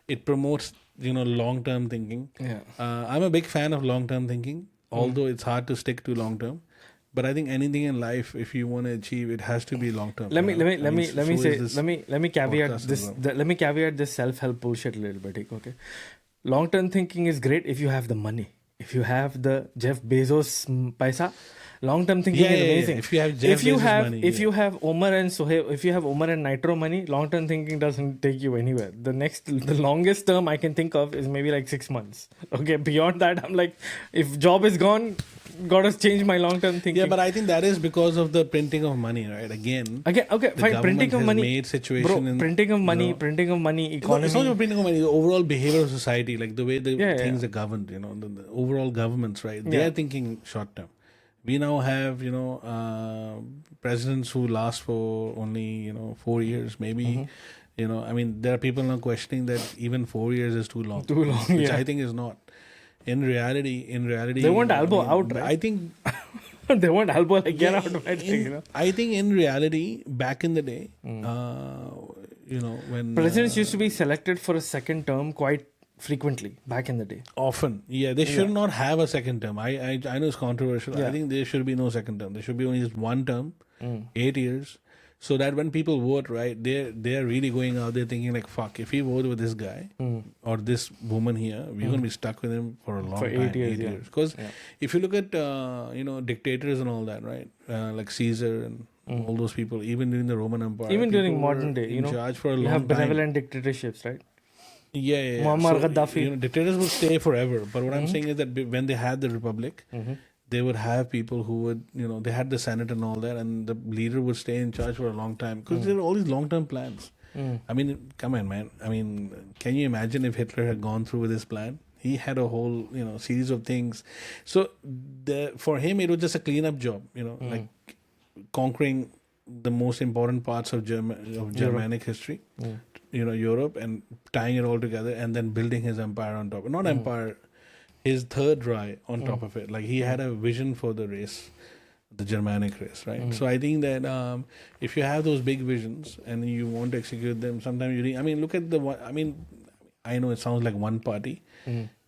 It promotes, long term thinking. Yeah. I'm a big fan of long term thinking, although it's hard to stick to long term. But I think anything in life, if you want to achieve, it has to be long term. Let me caveat this. Let me caveat this self-help bullshit a little bit. Okay, long-term thinking is great if you have the money. If you have the Jeff Bezos paisa, long-term thinking is amazing. If you have Jeff Bezos money, if you have Omar and Sohail, if you have Omar and Nitro money, long-term thinking doesn't take you anywhere. The longest term I can think of is maybe like 6 months. Okay, beyond that, I'm like, if job is gone, gotta change my long-term thinking. Yeah, but I think that is because of the printing of money, right? Again, okay, fine. Printing of money, made situation bro. Printing of money, economy. It's not just printing of money. The overall behavior of society, like the way the things are governed. The overall governments, right? They are thinking short term. We now have, presidents who last for only, 4 years, maybe. I mean, there are people now questioning that even 4 years is too long. Which I think is not. In reality, they want elbow out, right? I think they want elbow like get out, right? I think in reality, back in the day, when presidents used to be selected for a second term quite frequently back in the day. Often, they should not have a second term. I know it's controversial. I think there should be no second term. There should be only just one term, 8 years, so that when people vote, right, they're really going out there thinking like, fuck, if we vote with this guy or this woman here, we're gonna be stuck with him for a long time, 8 years. Because if you look at dictators and all that, right, like Caesar and all those people, even during the Roman Empire, even during modern day, in charge for a long you have time. benevolent dictatorships, right? Yeah. Muammar Gaddafi. Dictators would stay forever. But what I'm saying is that when they had the republic, they would have people who would, they had the Senate and all that, and the leader would stay in charge for a long time because there are all these long-term plans. I mean, come on, man. I mean, can you imagine if Hitler had gone through with his plan? He had a whole, series of things. So for him, it was just a cleanup job, like conquering the most important parts of Germanic history. Europe, and tying it all together and then building his empire on top. Not empire, his third Reich on top of it. Like he had a vision for the race, the Germanic race, right? So I think that if you have those big visions and you want to execute them, sometimes you need, look at I know it sounds like one party,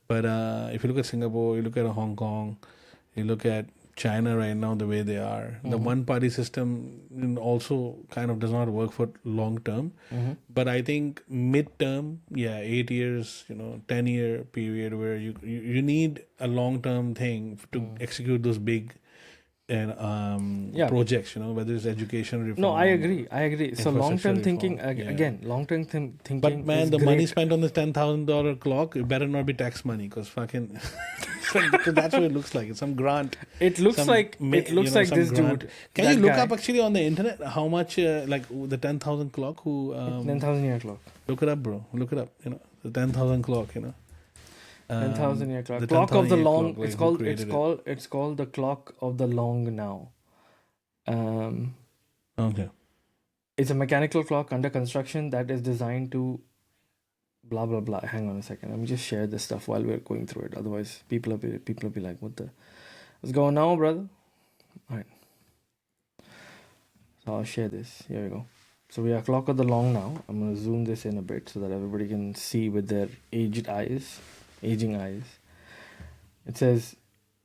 but if you look at Singapore, you look at Hong Kong, you look at China right now, the way they are, the one-party system also kind of does not work for long term. But I think mid-term, 8 years, 10-year period where you need a long-term thing to execute those big projects, whether it's education reform. No, I agree. So long-term thinking, again, long-term thinking. But man, the money spent on this $10,000 clock, it better not be tax money because fucking. Because that's what it looks like. It's some grant. It looks like this grant. dude. Can you look up actually on the internet how much like the 10,000 clock who 10,000 year clock. Look it up, bro. Look it up. The 10,000 clock. 10,000 year clock. Clock of the long. It's called the clock of the long now. Okay. It's a mechanical clock under construction that is designed to. Blah blah blah. Hang on a second. Let me just share this stuff while we're going through it. Otherwise, people will be like, what's going on, brother? All right. So I'll share this. Here we go. So we are clock of the long now. I'm gonna zoom this in a bit so that everybody can see with their aging eyes. It says,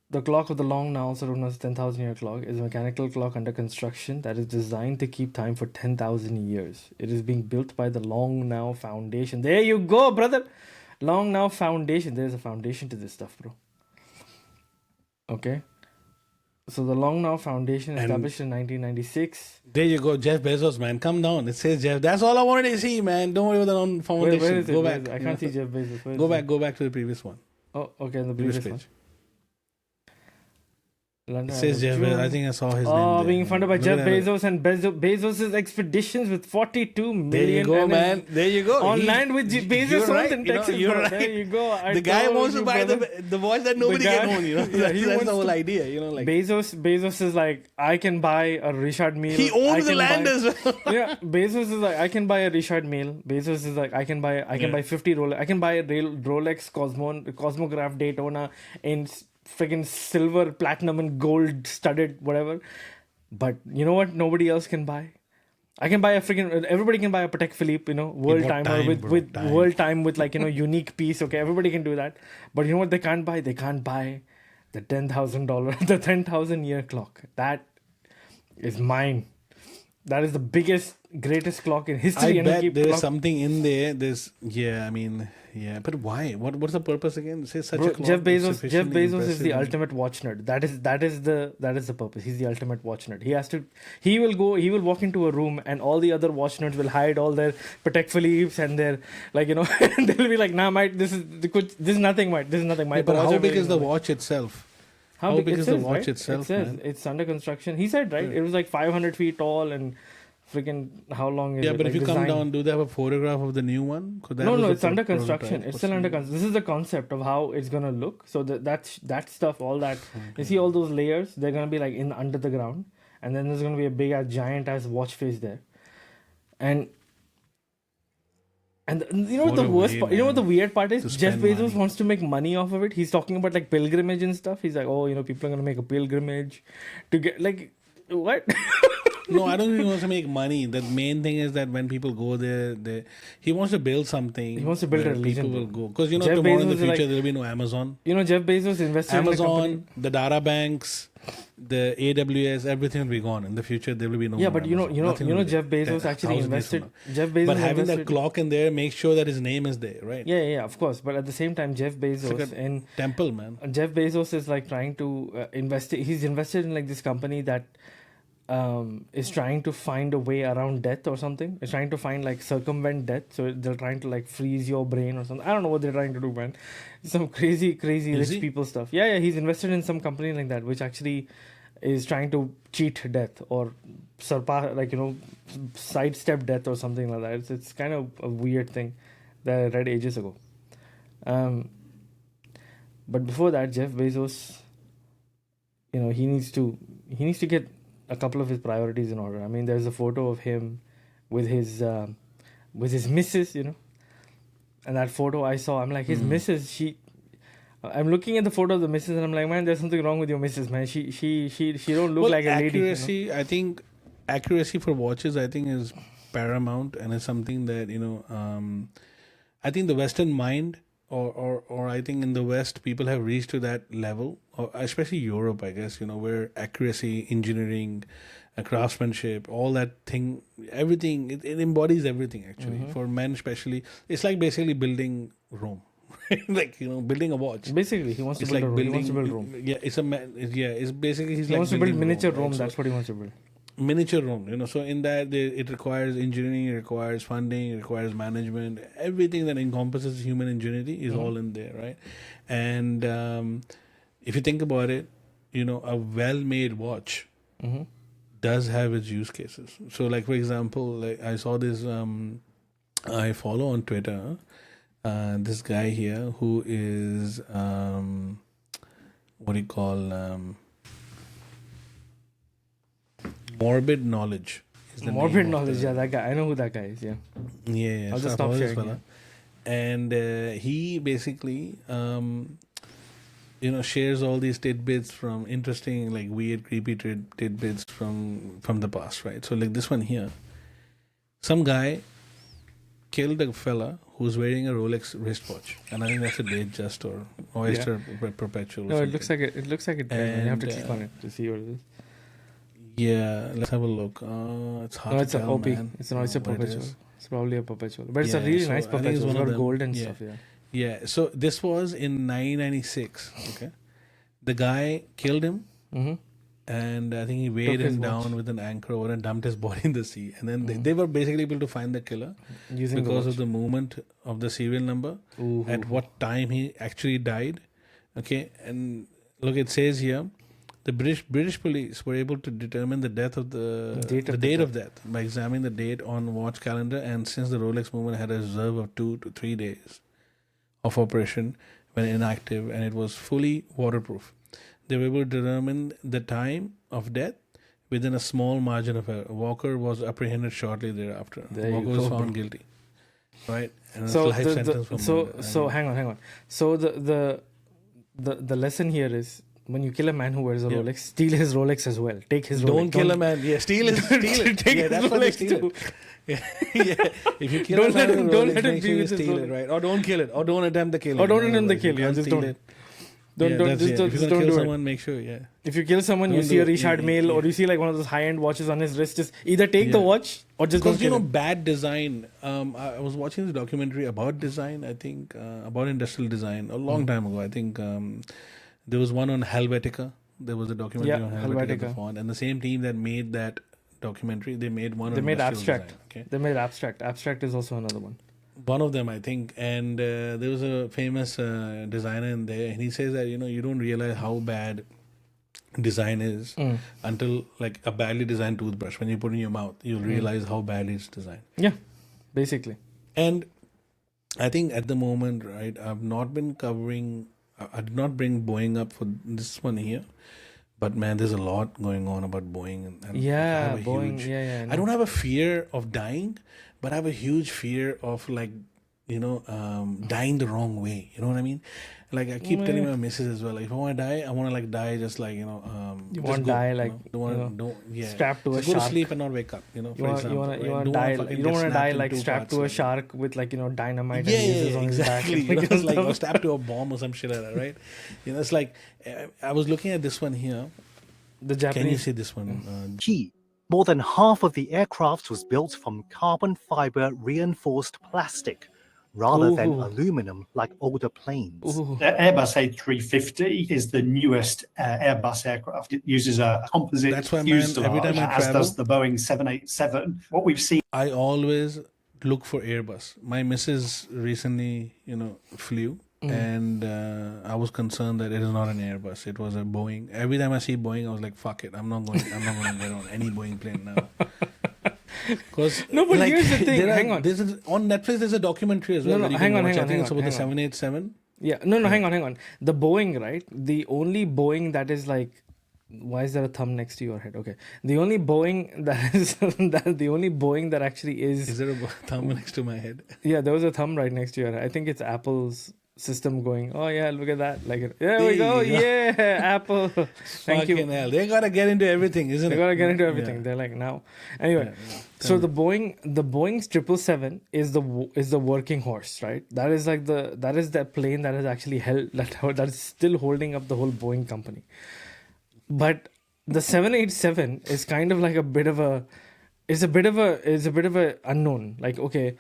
the clock of the long now, also known as 10,000 year clock, is a mechanical clock under construction that is designed to keep time for 10,000 years. It is being built by the Long Now Foundation. There you go, brother. Long Now Foundation. There's a foundation to this stuff, bro. Okay. So the Long Now Foundation established in 1996. There you go, Jeff Bezos, man. Come down. It says Jeff. That's all I wanted to see, man. Don't worry about the foundation. Where is it? Go back. I can't see Jeff Bezos. Go back to the previous one. Oh, okay, the previous one. It says Jeff Bezos. I think I saw his name. Oh, being funded by Jeff Bezos and Bezos' expeditions with 42 million. There you go, man. There you go. On land with Bezos owns in Texas. You're right. There you go. The guy wants to buy the watch that nobody can own. That's the whole idea. Like Bezos is like, I can buy a Richard Mille. He owns the land as well. Yeah, Bezos is like, I can buy a Richard Mille. Bezos is like, I can buy 50 Rolex. I can buy a Rolex Cosmograph Daytona in friggin' silver, platinum, and gold studded, whatever. But you know what? Nobody else can buy. I can buy everybody can buy a Patek Philippe, world timer with world time with unique piece. Okay, everybody can do that. But you know what they can't buy? They can't buy the $10,000, the 10,000-year clock. That is mine. That is the biggest, greatest clock in history. I bet there's something in there. But why? What's the purpose again? Say such a clock. Jeff Bezos is the ultimate watch nerd. That is the purpose. He's the ultimate watch nerd. He will walk into a room and all the other watch nerds will hide all their Patek Philippe's and their and they'll be like, nah, mate, this is nothing, mate. This is nothing, mate. Yeah, but how big is the watch itself? How big is the watch itself? It says it's under construction. He said, right? It was like 500 feet tall and freaking how long is it? Yeah, but if you come down, do they have a photograph of the new one? No, it's under construction. It's still under construction. This is the concept of how it's gonna look. So that stuff, all that. You see all those layers? They're gonna be like under the ground, and then there's gonna be a big giant ass watch face there, and you know what the worst part? You know what the weird part is? Jeff Bezos wants to make money off of it. He's talking about like pilgrimage and stuff. He's like, oh, people are gonna make a pilgrimage to get like what? No, I don't think he wants to make money. The main thing is that when people go there, he wants to build something. He wants to build a religion. People will go because tomorrow in the future there will be no Amazon. Jeff Bezos invested in the data banks, the AWS, everything will be gone. In the future there will be no. Yeah, but Jeff Bezos actually invested. But having that clock in there makes sure that his name is there, right? Yeah, of course. But at the same time, Jeff Bezos like a temple, man. Jeff Bezos is like trying to invest. He's invested in like this company that. Is trying to find a way around death or something. It's trying to find like circumvent death. So they're trying to like freeze your brain or something. I don't know what they're trying to do, man. Some crazy rich people stuff. Yeah. He's invested in some company like that, which actually is trying to cheat death or surpass, sidestep death or something like that. It's kind of a weird thing that I read ages ago. But before that, Jeff Bezos, he needs to get a couple of his priorities in order. I mean, there's a photo of him with his missus, and that photo I saw, I'm like, his missus, I'm looking at the photo of the missus and I'm like, man, there's something wrong with your missus, man. She don't look like a lady. Accuracy, I think, accuracy for watches, I think, is paramount, and it's something that I think the Western mind, or I think in the West, people have reached to that level, or especially Europe, I guess, where accuracy, engineering, craftsmanship, all that thing, everything, it embodies everything, actually. For men especially, it's like basically building Rome. Like, building a watch. Basically, he wants to build Rome. He wants to build Rome. Yeah, it's basically, he wants to build miniature Rome, right? That's what he wants to build. Miniature Rome, so in that it requires engineering, it requires funding, it requires management, everything that encompasses human ingenuity is all in there, right? And if you think about it, a well-made watch does have its use cases. So, like, for example, like I saw this, I follow on Twitter this guy here who is Morbid Knowledge. Morbid Knowledge, yeah, that guy. I know who that guy is, yeah. Yeah. I'll just stop sharing. Yeah. And he basically, shares all these tidbits from interesting, like weird, creepy tidbits from the past, right? So, like this one here, some guy killed a fella who's wearing a Rolex wristwatch, and I think that's a Datejust or Oyster Perpetual. No, it looks like it. It looks like it. And you have to click on it to see what it is. Yeah, let's have a look. It's hard to tell, an OP. man. It's an Oyster Perpetual. It's probably a Perpetual. But it's a really nice Perpetual. It's got gold and stuff, yeah. Yeah, so this was in 1996, okay? The guy killed him, and I think he weighed him down with an anchor over and dumped his body in the sea. And then they were basically able to find the killer because of the movement of the serial number, at what time he actually died, okay? And look, it says here, the British police were able to determine the date of death by examining the date on watch calendar, and since the Rolex movement had a reserve of 2 to 3 days of operation when inactive, and it was fully waterproof, they were able to determine the time of death within a small margin of error. Walker was apprehended shortly thereafter. Walker was found guilty, right? And so life sentence for murder. So hang on. So the lesson here is, when you kill a man who wears a Rolex, steal his Rolex as well. Take his Rolex. Don't kill a man. Yeah, steal it. Take his Rolex too. Yeah. If you kill a man, don't let it be with steal it, right? Or don't kill it. Or don't attempt the killing. Or don't attempt the killing. Just don't. Don't if just you're gonna don't kill do someone, it. make sure, If you kill someone, you Don't see do a it. Richard Mille or you see like one of those high-end watches on his wrist. Just either take the watch or just because don't kill him. bad design. I was watching this documentary about design. I think about industrial design a long time ago. I think there was one on Helvetica. There was a documentary on Helvetica before, and the same team that made that documentary, they made one. They on made industrial Abstract. design, okay? They made Abstract. Abstract is also another one. One of them, I think, and there was a famous designer in there, and he says that you don't realize how bad design is until like a badly designed toothbrush. When you put it in your mouth, you'll realize how bad it's designed. Yeah, basically. And I think at the moment, right, I've not been covering. I did not bring Boeing up for this one here. But man, there's a lot going on about Boeing. And Boeing. I don't have a fear of dying, but I have a huge fear of dying the wrong way. You know what I mean? Like I keep telling my missus as well. Like, if I want to die, I want to die just like you just want to die like strapped to a go shark. to sleep and not wake up. You want to die. You don't want to die like strapped to a shark with dynamite and lasers on his back. It's like or strapped to a bomb or some shit like that, right? It's like I was looking at this one here. The Japanese. Can you see this one? Key. More than half of the aircraft was built from carbon fiber reinforced plastic, rather than aluminum like older planes. The Airbus A350 is the newest Airbus aircraft. It uses a composite fuselage, every time I as travel, does the Boeing 787. What we've seen... I always look for Airbus. My missus recently, flew, and I was concerned that it is not an Airbus. It was a Boeing. Every time I see Boeing, I was like, "Fuck it, I'm not going to get on any Boeing plane now." Because here's the thing. Hang on. On Netflix, there's a documentary as well. Hang on. I think it's about the 787. Yeah. Hang on. The Boeing, right? The only Boeing that is like. Why is there a thumb next to your head? Okay. The only Boeing that actually is. Is there a thumb next to my head? Yeah, there was a thumb right next to your head. I think it's Apple's system going, oh yeah, look at that. Like, there we go. Yeah, Apple. Thank you. Hell. They got to get into everything, isn't it? They got to get into everything. Yeah. They're like, now. Anyway, so the Boeing 777 is the working horse, right? That is like the plane that has actually held, that is still holding up the whole Boeing company. But the 787 is kind of like a bit of a unknown. Like, okay,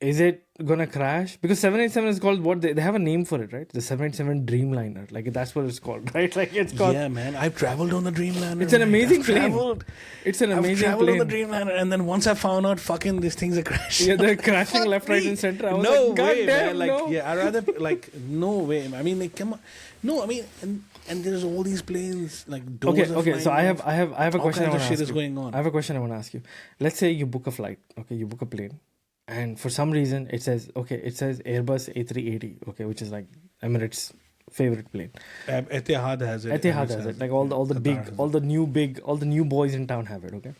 is it gonna crash? Because 787 is called what they have a name for it, right? The 787 Dreamliner. Like that's what it's called, right? Like it's called. Yeah, man. I've traveled on the Dreamliner. It's an amazing plane. It's an amazing plane. I've traveled on the Dreamliner, and then once I found out, fucking these things are crashing. Yeah, they're crashing left, right, and center. I was no like, God way, damn, man. Like, no. yeah, I rather like no way. I mean, like, come on. No, I mean, and there's all these planes like doors. Okay. So I have a question. All kinds of shit is going on. I have a question I want to ask you. Let's say you book a flight. Okay, you book a plane. And for some reason, it says Airbus A380, okay, which is like Emirates' favorite plane. Etihad has it. Etihad has it. Like all the new boys in town have it, okay.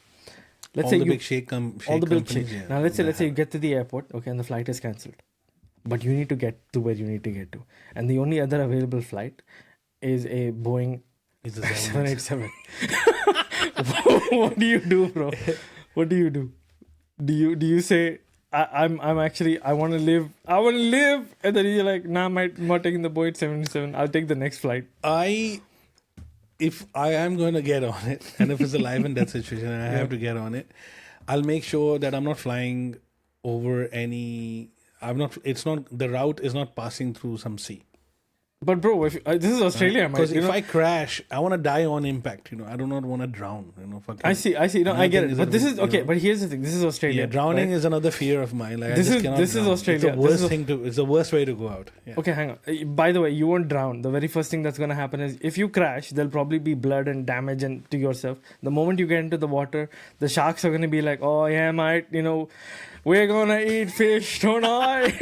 Let's say all the big shake. Yeah, now let's say you get to the airport, okay, and the flight is cancelled, but you need to get to where you need to get to, and the only other available flight is a Boeing 787. What do you do, bro? What do you do? Do you say? I want to live, and then you're like, nah, I'm not taking the Boeing 777. I'll take the next flight. If I am going to get on it, and if it's a life and death situation, and I have to get on it, I'll make sure that I'm not flying over any. The route is not passing through some sea. But bro, this is Australia, because if I crash, I want to die on impact. I do not want to drown. I see. No, I get it. But this is okay. But here's the thing. This is Australia. Yeah, drowning is another fear of mine. Like this is Australia. It's the worst way to go out. Yeah. Okay, hang on. By the way, you won't drown. The very first thing that's gonna happen is if you crash, there'll probably be blood and damage to yourself. The moment you get into the water, the sharks are gonna be like, "Oh yeah, mate, we're gonna eat fish tonight."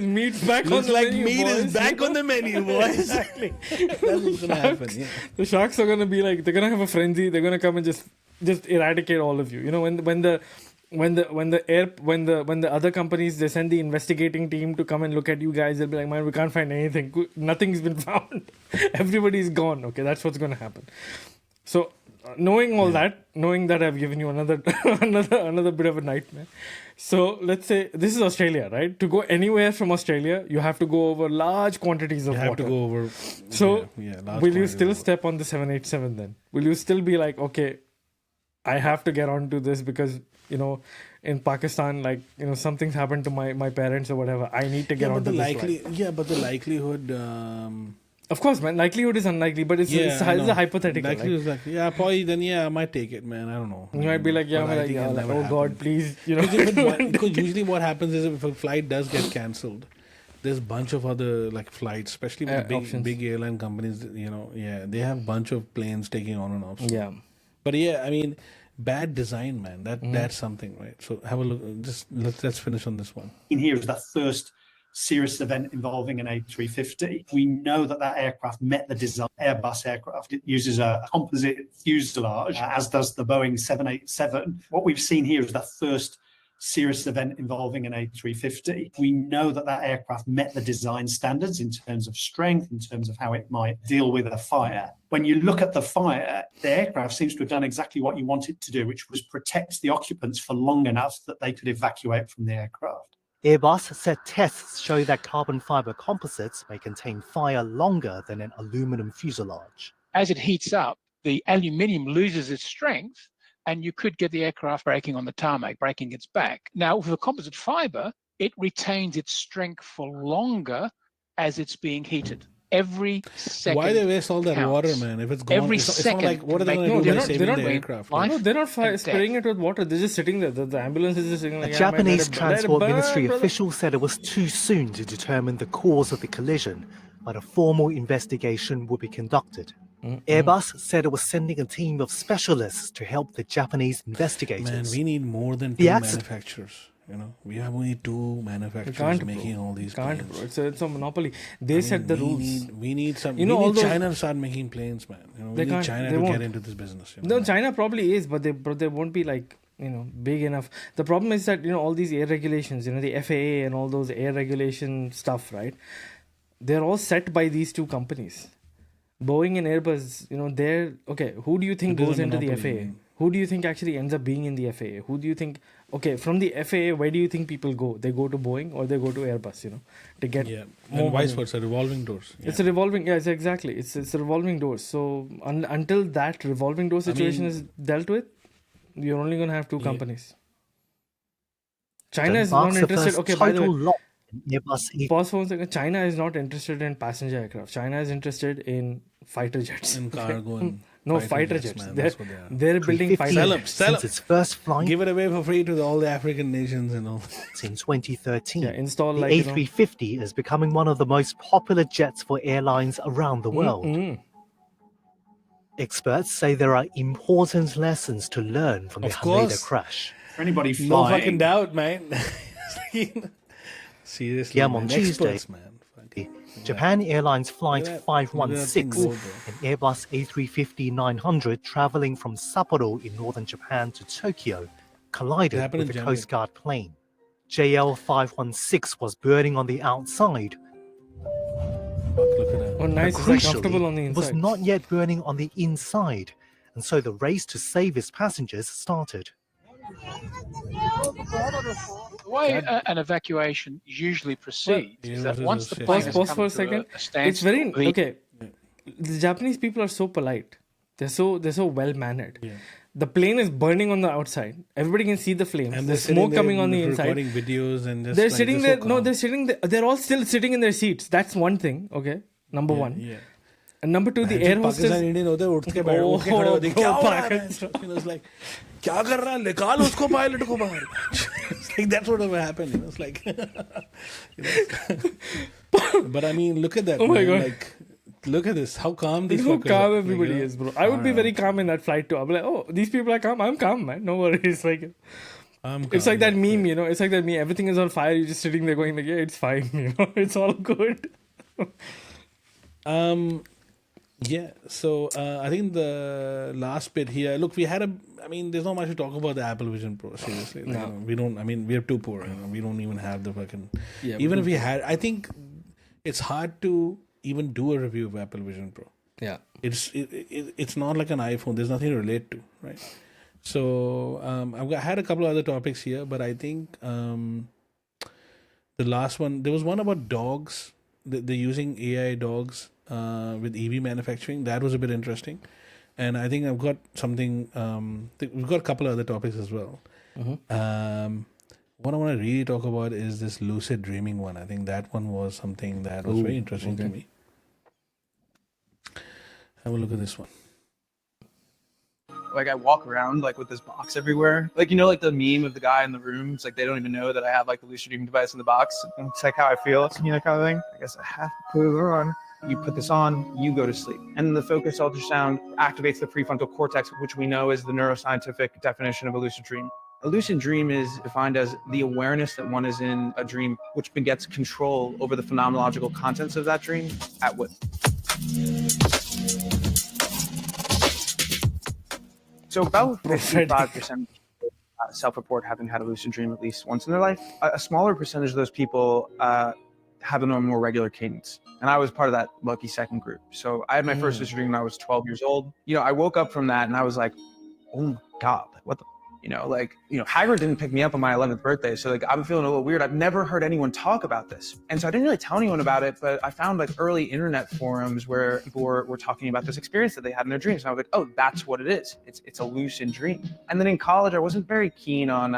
Meat's back on the menu. Meat is back on the menu, boys. Exactly. That's what's gonna happen. Yeah. The sharks are gonna be like, they're gonna have a frenzy. They're gonna come and just eradicate all of you. When the other companies, they send the investigating team to come and look at you guys, they'll be like, man, we can't find anything. Nothing's been found. Everybody's gone. Okay, that's what's gonna happen. So knowing all that, knowing that I've given you another bit of a nightmare. So let's say this is Australia, right? To go anywhere from Australia, you have to go over large quantities of You water. have to go over. So large will you quantities still of step on the 787 then? Will you still be like, okay, I have to get onto this because, in Pakistan, something's happened to my parents or whatever. I need to get onto this flight. But the likelihood. Of course, man. Likelihood is unlikely, but it's a hypothetical. Likelihood is like, probably then, I might take it, man. I don't know. You might be like, oh God, please, Because usually what happens is if a flight does get cancelled, there's a bunch of other flights, especially with the big airline companies, they have a bunch of planes taking on and off. So. Yeah. But bad design, man. That's something, right? So have a look. Just let's finish on this one. In here is that first serious event involving an A350. We know that aircraft met the design. Airbus aircraft. It uses a composite fuselage, as does the Boeing 787. What we've seen here is that first serious event involving an A350. We know that aircraft met the design standards in terms of strength, in terms of how it might deal with a fire. When you look at the fire, the aircraft seems to have done exactly what you want it to do, which was protect the occupants for long enough that they could evacuate from the aircraft. Airbus said tests show that carbon fiber composites may contain fire longer than an aluminum fuselage. As it heats up, the aluminium loses its strength, and you could get the aircraft breaking on the tarmac, breaking its back. Now, with a composite fiber, it retains its strength for longer as it's being heated. Every second. Why they waste all that counts. water, man? If it's gone, every it's second. Not like, what are they going to do by saving the aircraft? No, they're not spraying it with water. They're just sitting there. The ambulance is just sitting like. A Japanese Transport Ministry official said it was too soon to determine the cause of the collision, but a formal investigation will be conducted. Airbus said it was sending a team of specialists to help the Japanese investigators. Man, we need more than two manufacturers. We have only two manufacturers making all these planes. Bro. It's a monopoly. They set the rules. We need some. We need China to start making planes, man. We need China to get into this business. No, China probably is, but they won't be big enough. The problem is that all these air regulations, the FAA and all those air regulation stuff, right? They're all set by these two companies. Boeing and Airbus, they're okay. Who do you think goes into the FAA? Who do you think actually ends up being in the FAA? Who do you think? Okay, from the FAA, where do you think people go? They go to Boeing or they go to Airbus, to get more and vice versa, revolving doors. It's a revolving, yes, exactly. It's a revolving doors. So until that revolving door situation is dealt with, you're only going to have two companies. China is not interested. Okay, by the way, pause for 1 second. China is not interested in passenger aircraft. China is interested in fighter jets. In cargo and fighter jets. Man, they're building fighter jets. Sell its first flight. Give it away for free to all the African nations and all. In 2013, install the A350 is becoming one of the most popular jets for airlines around the world. Experts say there are important lessons to learn from the Haneda crash. For anybody flying, no fucking doubt, man. Seriously, on Tuesday, Japan Airlines Flight 516, an Airbus A350-900 traveling from Sapporo in northern Japan to Tokyo, collided with the Coast Guard plane. JL516 was burning on the outside. Oh, nice. But it's comfortable on the inside. It was not yet burning on the inside, and so the race to save its passengers started. The way an evacuation usually proceeds is that once the plane has pause come for a to second. standstill, It's very okay. The Japanese people are so polite. They're so well mannered. Yeah. The plane is burning on the outside. Everybody can see the flames. And there's smoke coming on the inside. Recording videos and just they're sitting there. No, they're sitting there. They're all still sitting in their seats. That's one thing. Okay, number one. Yeah. And number two, the air hostess. Indian होते उठ के बैठ उठ के खड़े होते क्या हो रहा है? It was like क्या कर रहा है? निकाल उसको पायलट को बाहर. It's like that's what will happen. It's like, but I mean, look at that. Oh my God. Like, look at this. How calm these fuckers are. How calm are. everybody is, bro. I would be very calm in that flight too. I'd be like, oh, these people are calm. I'm calm, man. No worries. Like, it's like that meme, you know. It's like that meme. Everything is on fire. You're just sitting there going like, yeah, it's fine. You know, it's all good. Yeah, so I think the last bit here, look, we had there's not much to talk about the Apple Vision Pro, seriously. No. We don't, we're too poor, we don't even have the fucking, yeah, even if we had, I think it's hard to even do a review of Apple Vision Pro. Yeah. it's not like an iPhone. There's nothing to relate to, right? So had a couple of other topics here, but I think the last one, there was one about dogs. They're using AI dogs with EV manufacturing. That was a bit interesting. And I think I've got something, we've got a couple of other topics as well. What I want to really talk about is this lucid dreaming one. I think that one was something that was very interesting to me. Have a look at this one. Like I walk around like with this box everywhere. Like, you know, like the meme of the guy in the room. It's like they don't even know that I have like the lucid dreaming device in the box. It's like how I feel, you know, kind of thing. I guess I have to put it on. You put this on, you go to sleep. And the focused ultrasound activates the prefrontal cortex, which we know is the neuroscientific definition of a lucid dream. A lucid dream is defined as the awareness that one is in a dream, which begets control over the phenomenological contents of that dream at will. So about 55% self-report having had a lucid dream at least once in their life. A smaller percentage of those people have a more regular cadence. And I was part of that lucky second group. So I had my first lucid dream when I was 12 years old. You know, I woke up from that and I was like, oh my God, what the, Hagrid didn't pick me up on my 11th birthday. So like, I'm feeling a little weird. I've never heard anyone talk about this. And so I didn't really tell anyone about it, but I found like early internet forums where people were talking about this experience that they had in their dreams. And I was like, oh, that's what it is. It's a lucid dream. And then in college, I wasn't very keen on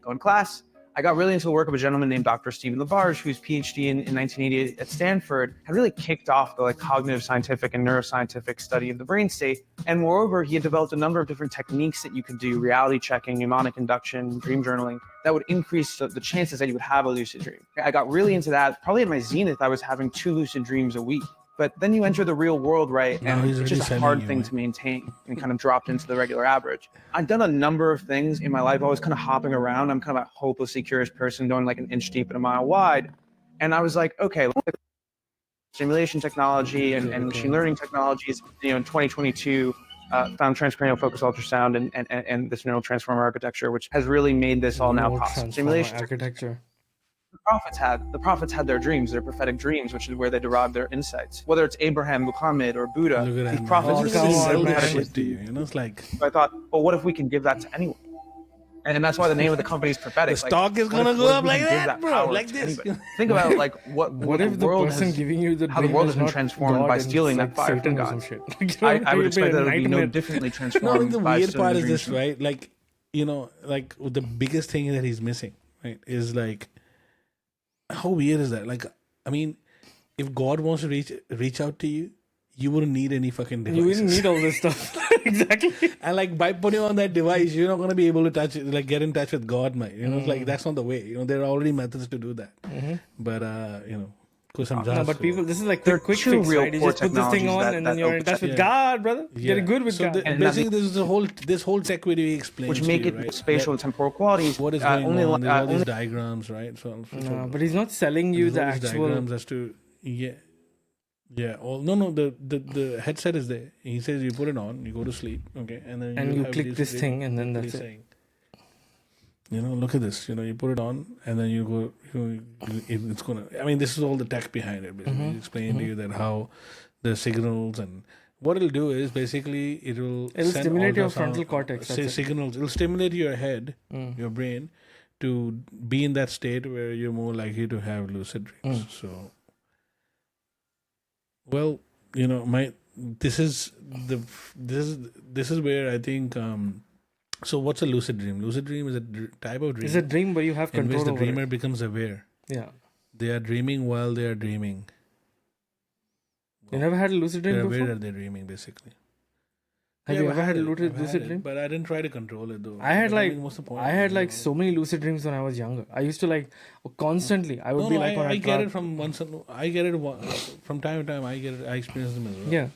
going to class. I got really into the work of a gentleman named Dr. Stephen LaBarge, whose PhD in 1988 at Stanford had really kicked off the cognitive scientific and neuroscientific study of the brain state. And moreover, he had developed a number of different techniques that you could do, reality checking, mnemonic induction, dream journaling, that would increase the chances that you would have a lucid dream. I got really into that. Probably at my zenith, I was having 2 lucid dreams a week. But then you enter the real world, right? And it's just a hard thing to maintain and kind of dropped into the regular average. I've done a number of things in my life. I was kind of hopping around. I'm kind of a hopelessly curious person going like an inch deep and a mile wide. And I was like, okay, simulation technology and machine learning technologies, in 2022, found transcranial focused ultrasound and this neural transformer architecture, which has really made this all now possible. Simulation architecture. The prophets had their dreams, their prophetic dreams, which is where they derived their insights. Whether it's Abraham, Muhammad, or Buddha, these prophets were seen prophetically. It's like. So I thought, well, what if we can give that to anyone? And that's why the name of the company is prophetic. The stock is gonna go up like that, bro, like this. Think about like what if the world has, giving you the how the world has been transformed by stealing that fire from God. I would expect that it would be no differently transformed. The weird part is this, right? Like, like the biggest thing that he's missing, right, is like, how weird is that? Like, I mean, if God wants to reach out to you, you wouldn't need any fucking devices. You wouldn't need all this stuff. Exactly. And like by putting on that device, you're not going to be able to touch it, like get in touch with God, mate. Like that's not the way. There are already methods to do that. But no, but people, this is like quick fix, right? You just put this thing on and then you're in touch with God, brother. Getting good with God. Basically, this whole tech video he explains, which make it right? spatial and temporal qualities. What is going on? There's all these diagrams, right? So but he's not selling you the actual diagrams as to Yeah. No. The headset is there. He says you put it on, you go to sleep, okay, and then you click this thing, and then that's it. Look at this. You put it on, and then you go. It's gonna. I mean, this is all the tech behind it. Basically, explain to you that how the signals and what it'll do is basically it'll stimulate your frontal cortex. Say signals. It'll stimulate your head, your brain, to be in that state where you're more likely to have lucid dreams. So. Well, this is where I think. So, what's a lucid dream? Lucid dream is a type of dream. It's a dream where you have control in which the over dreamer it. becomes aware. Yeah. They are dreaming while they are dreaming. You never had a lucid dream before? They're aware that they're dreaming, basically. Have you ever had a lucid dream? But I didn't try to control it though. I had so many lucid dreams when I was younger. I used to constantly. I would be like, I get it from from time to time. I experience them as well. Yeah.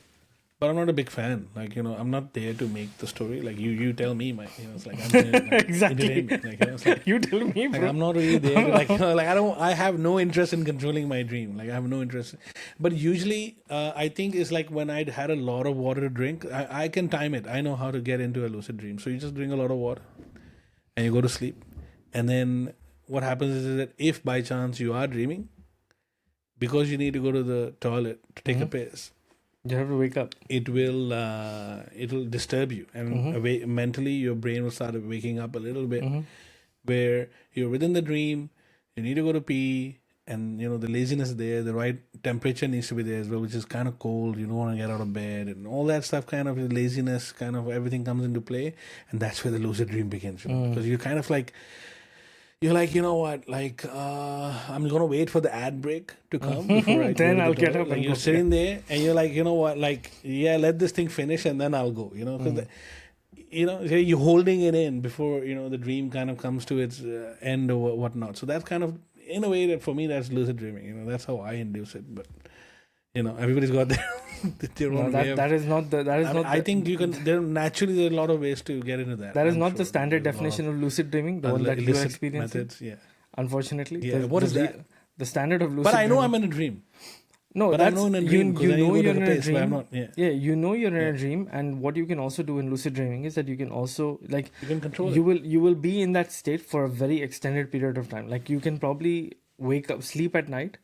But I'm not a big fan. I'm not there to make the story. Like you tell me, it's like I'm exactly. It's like, you tell me, bro. I'm not really there. I have no interest in controlling my dream. I have no interest. But usually, I think it's like when I'd had a lot of water to drink. I can time it. I know how to get into a lucid dream. So you just drink a lot of water, and you go to sleep. And then what happens is that if by chance you are dreaming, because you need to go to the toilet to take a piss, You have to wake up. It'll disturb you, and mentally your brain will start waking up a little bit, where you're within the dream. You need to go to pee, and the laziness is there. The right temperature needs to be there as well, which is kind of cold. You don't want to get out of bed, and all that stuff. Kind of laziness, kind of everything comes into play, and that's where the lucid dream begins. Because you're kind of like. You're like, you know what? Like, I'm gonna wait for the ad break to come before I then go to I'll the get toilet. up Like, and you're go. sitting there, and you're like, you know what? Like, yeah, let this thing finish, and then I'll go. Because so you're holding it in before the dream kind of comes to its end or whatnot. So that's kind of, in a way, that for me, that's lucid dreaming. That's how I induce it. But everybody's got their No, own way of. that is not the that is not. I think you can. There are a lot of ways to get into that. That is I'm not sure the standard there's a lot definition of lucid dreaming, the one that you illicit experience. methods, yeah. Unfortunately, Yeah, what is that? The standard of lucid But I know dreaming. I'm in a dream. No, But that's I'm not in a dream because I need to go to you're the in a place, but I'm dream. not. Yeah. Yeah, you know you're in a dream, and what you can also do in lucid dreaming is that you can also You can control you will be in that state for a very extended period of time. Like you can probably wake up, sleep at night,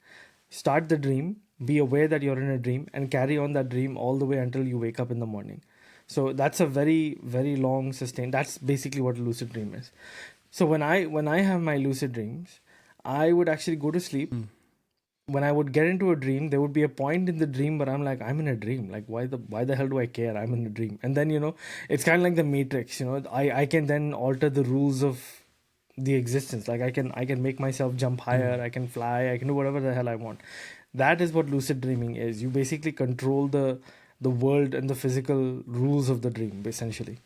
start the dream, be aware that you're in a dream, and carry on that dream all the way until you wake up in the morning. So that's a very, very long sustained. That's basically what a lucid dream is. So when I have my lucid dreams, I would actually go to sleep. When I would get into a dream, there would be a point in the dream where I'm like, I'm in a dream. Like, why the hell do I care? I'm in a dream. And then, it's kind of like the Matrix, I can then alter the rules of the existence. Like I can make myself jump higher, I can fly, I can do whatever the hell I want. That is what lucid dreaming is. You basically control the world and the physical rules of the dream, essentially.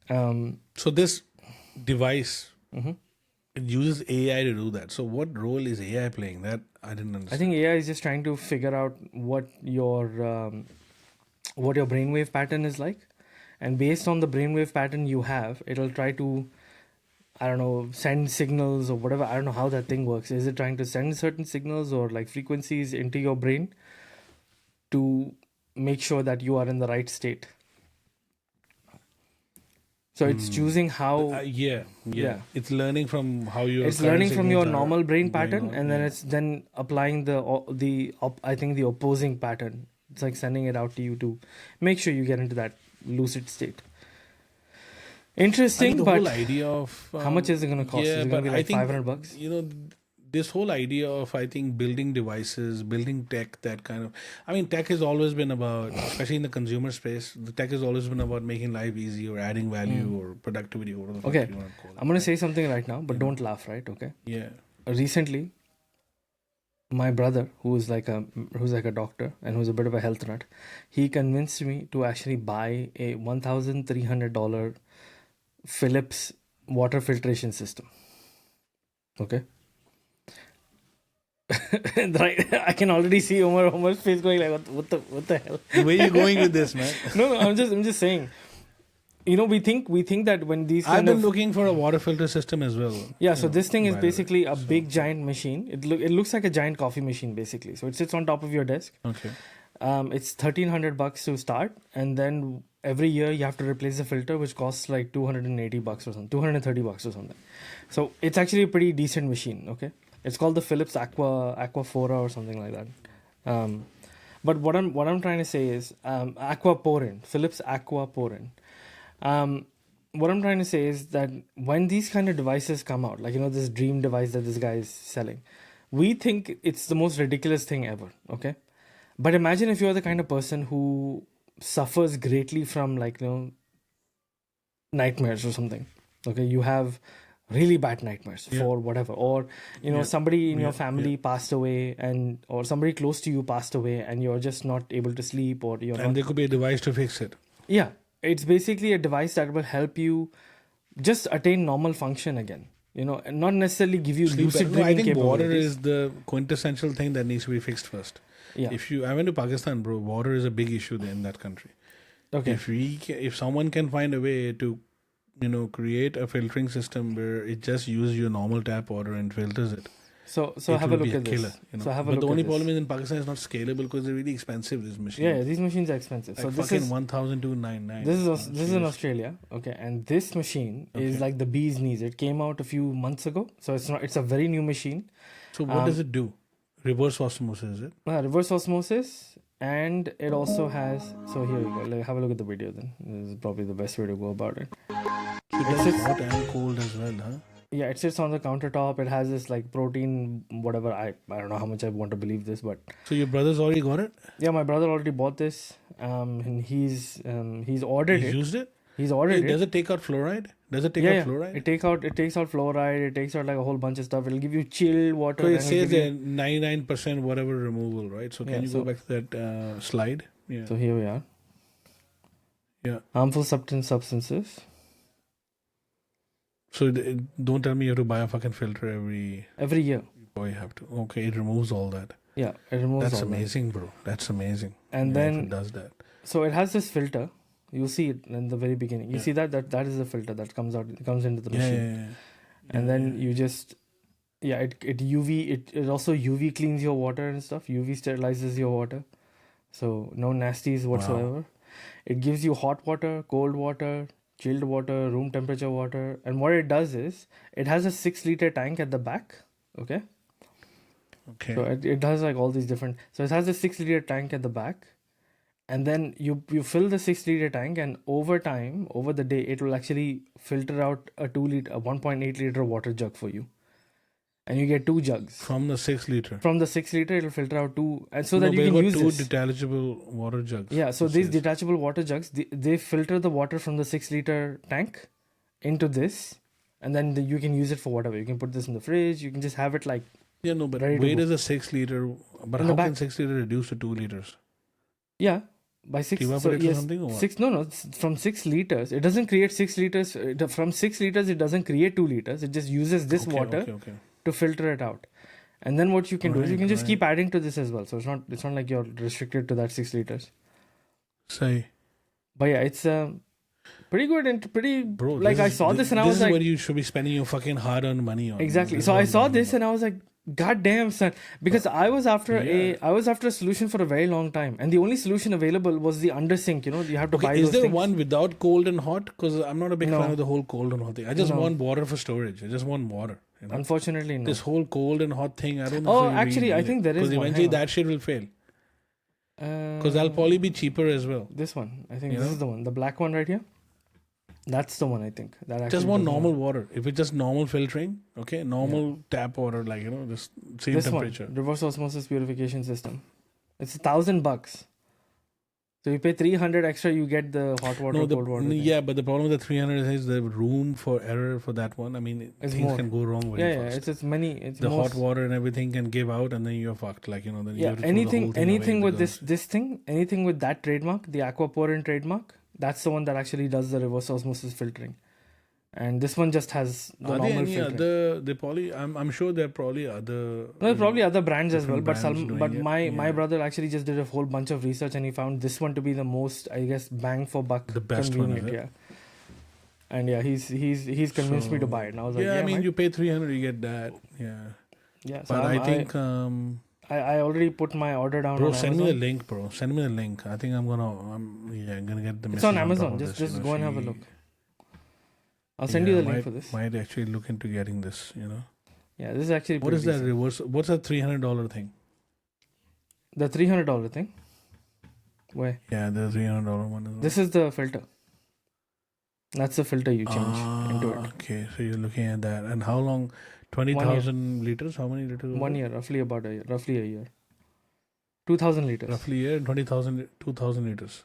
So this device, it uses AI to do that. So what role is AI playing? That I didn't understand. I think AI is just trying to figure out what your brainwave pattern is like, and based on the brainwave pattern you have, it'll try to, I don't know, send signals or whatever. I don't know how that thing works. Is it trying to send certain signals or like frequencies into your brain to make sure that you are in the right state? So it's choosing how. Yeah. It's learning from how you. It's learning from your normal brain pattern, and then it's then applying the opposing pattern. It's like sending it out to you to make sure you get into that lucid state. Interesting, the but whole idea of how much is it going to cost? Yeah, is it but going to be like $500? This whole idea of, I think, building devices, building tech, that kind of. I mean, tech has always been about, especially in the consumer space, the tech has always been about making life easy or adding value or productivity or whatever the fuck Okay, you want to call it. I'm going to say something right now, but don't laugh, right? Okay. Yeah. Recently, my brother, who's like a doctor and who's a bit of a health nut, he convinced me to actually buy a $1,300 Philips water filtration system. Okay. Right, I can already see Omar's face going like, what the hell? Where are you going with this, man? No, I'm just saying. We think that when these I've been looking for a water filter system as well. Yeah, so this thing is basically a big giant machine. It looks like a giant coffee machine basically. So it sits on top of your desk. Okay. It's $1,300 to start, and then every year you have to replace the filter, which costs like $280 or something, $230 or something. So it's actually a pretty decent machine. Okay, it's called the Philips Aquafora or something like that. But what I'm trying to say is Aquaporin, Philips Aquaporin. What I'm trying to say is that when these kind of devices come out, like this dream device that this guy is selling, we think it's the most ridiculous thing ever. Okay. But imagine if you're the kind of person who suffers greatly from nightmares or something. Okay, you have really bad nightmares for whatever, or somebody in your family passed away, or somebody close to you passed away, and you're just not able to sleep, or and there could be a device to fix it. Yeah, it's basically a device that will help you just attain normal function again. And not necessarily give you lucid dreaming I think water capabilities. is the quintessential thing that needs to be fixed first. Yeah. I went to Pakistan, bro. Water is a big issue there in that country. Okay. If someone can find a way to, create a filtering system where it just uses your normal tap water and filters it. So have a look at this. But the only problem is in Pakistan it's not scalable because they're really expensive. These machines. Yeah, these machines are expensive. Like so this fucking is 1,299. This is in Australia. Okay, and this machine is like the bee's knees. It came out a few months ago, so it's a very new machine. So what does it do? Reverse osmosis, is it? Reverse osmosis. and it also has. So here you go. Have a look at the video. Then this is probably the best way to go about it. So it does hot and cold as well, huh? Yeah, it sits on the countertop. It has this like protein, whatever. I don't know how much I want to believe this, but so your brother's already got it? Yeah, my brother already bought this. And he's ordered it. Used it? He's ordered it. Does it take out fluoride? Does it take out fluoride? It takes out fluoride. It takes out like a whole bunch of stuff. It'll give you chilled water. So it says 99% whatever removal, right? So can you go back to that slide? Yeah. So here we are. Yeah. Harmful substances. So don't tell me you have to buy a fucking filter every year. Oh, you have to. Okay, it removes all that. Yeah, it removes. That's amazing, bro. That's amazing. And then it does that. So it has this filter. You see it in the very beginning. You see that is the filter that comes out. It comes into the machine. And then you just it also UV cleans your water and stuff. UV sterilizes your water. So no nasties whatsoever. Wow. It gives you hot water, cold water, chilled water, room temperature water. And what it does is it has a 6-liter tank at the back. Okay. So it does like all these different. So it has a 6-liter tank at the back. And then you fill the 6-liter tank, and over time, over the day, it will actually filter out a 1.8-liter water jug for you, and you get 2 jugs from the 6-liter. From the 6-liter, it will filter out 2, and so that you can use 2 detachable water jugs. Yeah, so these detachable water jugs, they filter the water from the 6-liter tank into this, and then you can use it for whatever. You can put this in the fridge. You can just have it like but where does a 6-liter? But how can 6-liter reduce to 2 liters? Yeah. By 6, so yes, 6. No, from 6 liters. It doesn't create 6 liters. From 6 liters, it doesn't create 2 liters. It just uses this water to filter it out. And then what you can do is you can just keep adding to this as well. So it's not like you're restricted to that 6 liters. Say. But yeah, it's pretty good and pretty. Bro, like I saw this and I was like, this is where you should be spending your fucking hard-earned money on. Exactly. So I saw this and I was like, God damn, son. Because I was after a solution for a very long time, and the only solution available was the undersink. You have to buy those things. Is there things. one without cold and hot? Because I'm not a big fan of the whole cold and hot thing. I just want water for storage. I just want water. Unfortunately, no. This whole cold and hot thing, I don't know. Oh, actually, I think there is one. Because eventually that shit will fail. Because that'll probably be cheaper as well. This one, I think this is the one. The black one right here. That's the one, I think. That just want normal water. If it's just normal filtering, normal tap water, like just same this temperature. One, reverse osmosis purification system. It's $1,000. So you pay 300 extra, you get the hot water, cold water. Yeah, but the problem with the 300 is the room for error for that one. I mean, things can go wrong very fast. It's hot water and everything can give out, and then you're fucked. Like then you have to anything with this thing, anything with that trademark, the Aquaporin trademark. That's the one that actually does the reverse osmosis filtering, and this one just has the normal filtering. I'm sure there are probably other. There are probably other brands as well, but my brother actually just did a whole bunch of research and he found this one to be the most, I guess, bang for buck, the best convenient. One, yeah. And he's convinced me to buy it. And I was like, I mean, you pay 300, you get that. Yeah. Yeah. So but I think. I already put my order down. Bro, send me the link, bro. Send me the link. I think I'm gonna get the. It's on Amazon. Just go and have a look. I'll send you the link for this. Might actually look into getting this. Yeah, this is actually. What is that reverse? What's that $300 thing? The $300 thing. Where? Yeah, the $300 one. This is the filter. That's the filter you change into it. Okay, so you're looking at that, and how long? 20,000 liters? How many liters? 1 year, roughly a year. 2,000 liters. Roughly a year, 2,000 liters.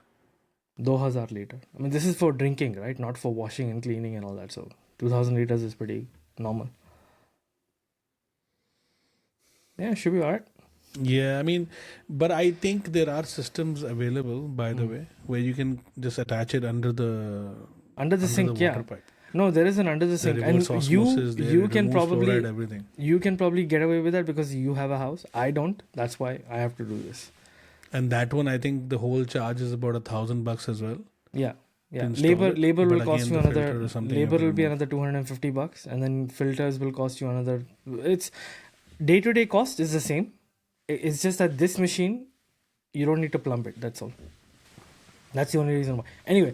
2,000 liters. I mean, this is for drinking, right? Not for washing and cleaning and all that. So 2,000 liters is pretty normal. Yeah, should be alright. Yeah, I mean, but I think there are systems available, by the way, where you can just attach it under the sink, water pipe. No, there is an under the sink, and you can probably get away with that because you have a house. I don't. That's why I have to do this. And that one, I think the whole charge is about $1,000 as well. Yeah. Labor will cost you another. Labor will be another $250, and then filters will cost you another. It's day-to-day cost is the same. It's just that this machine, you don't need to plumb it. That's all. That's the only reason why. Anyway,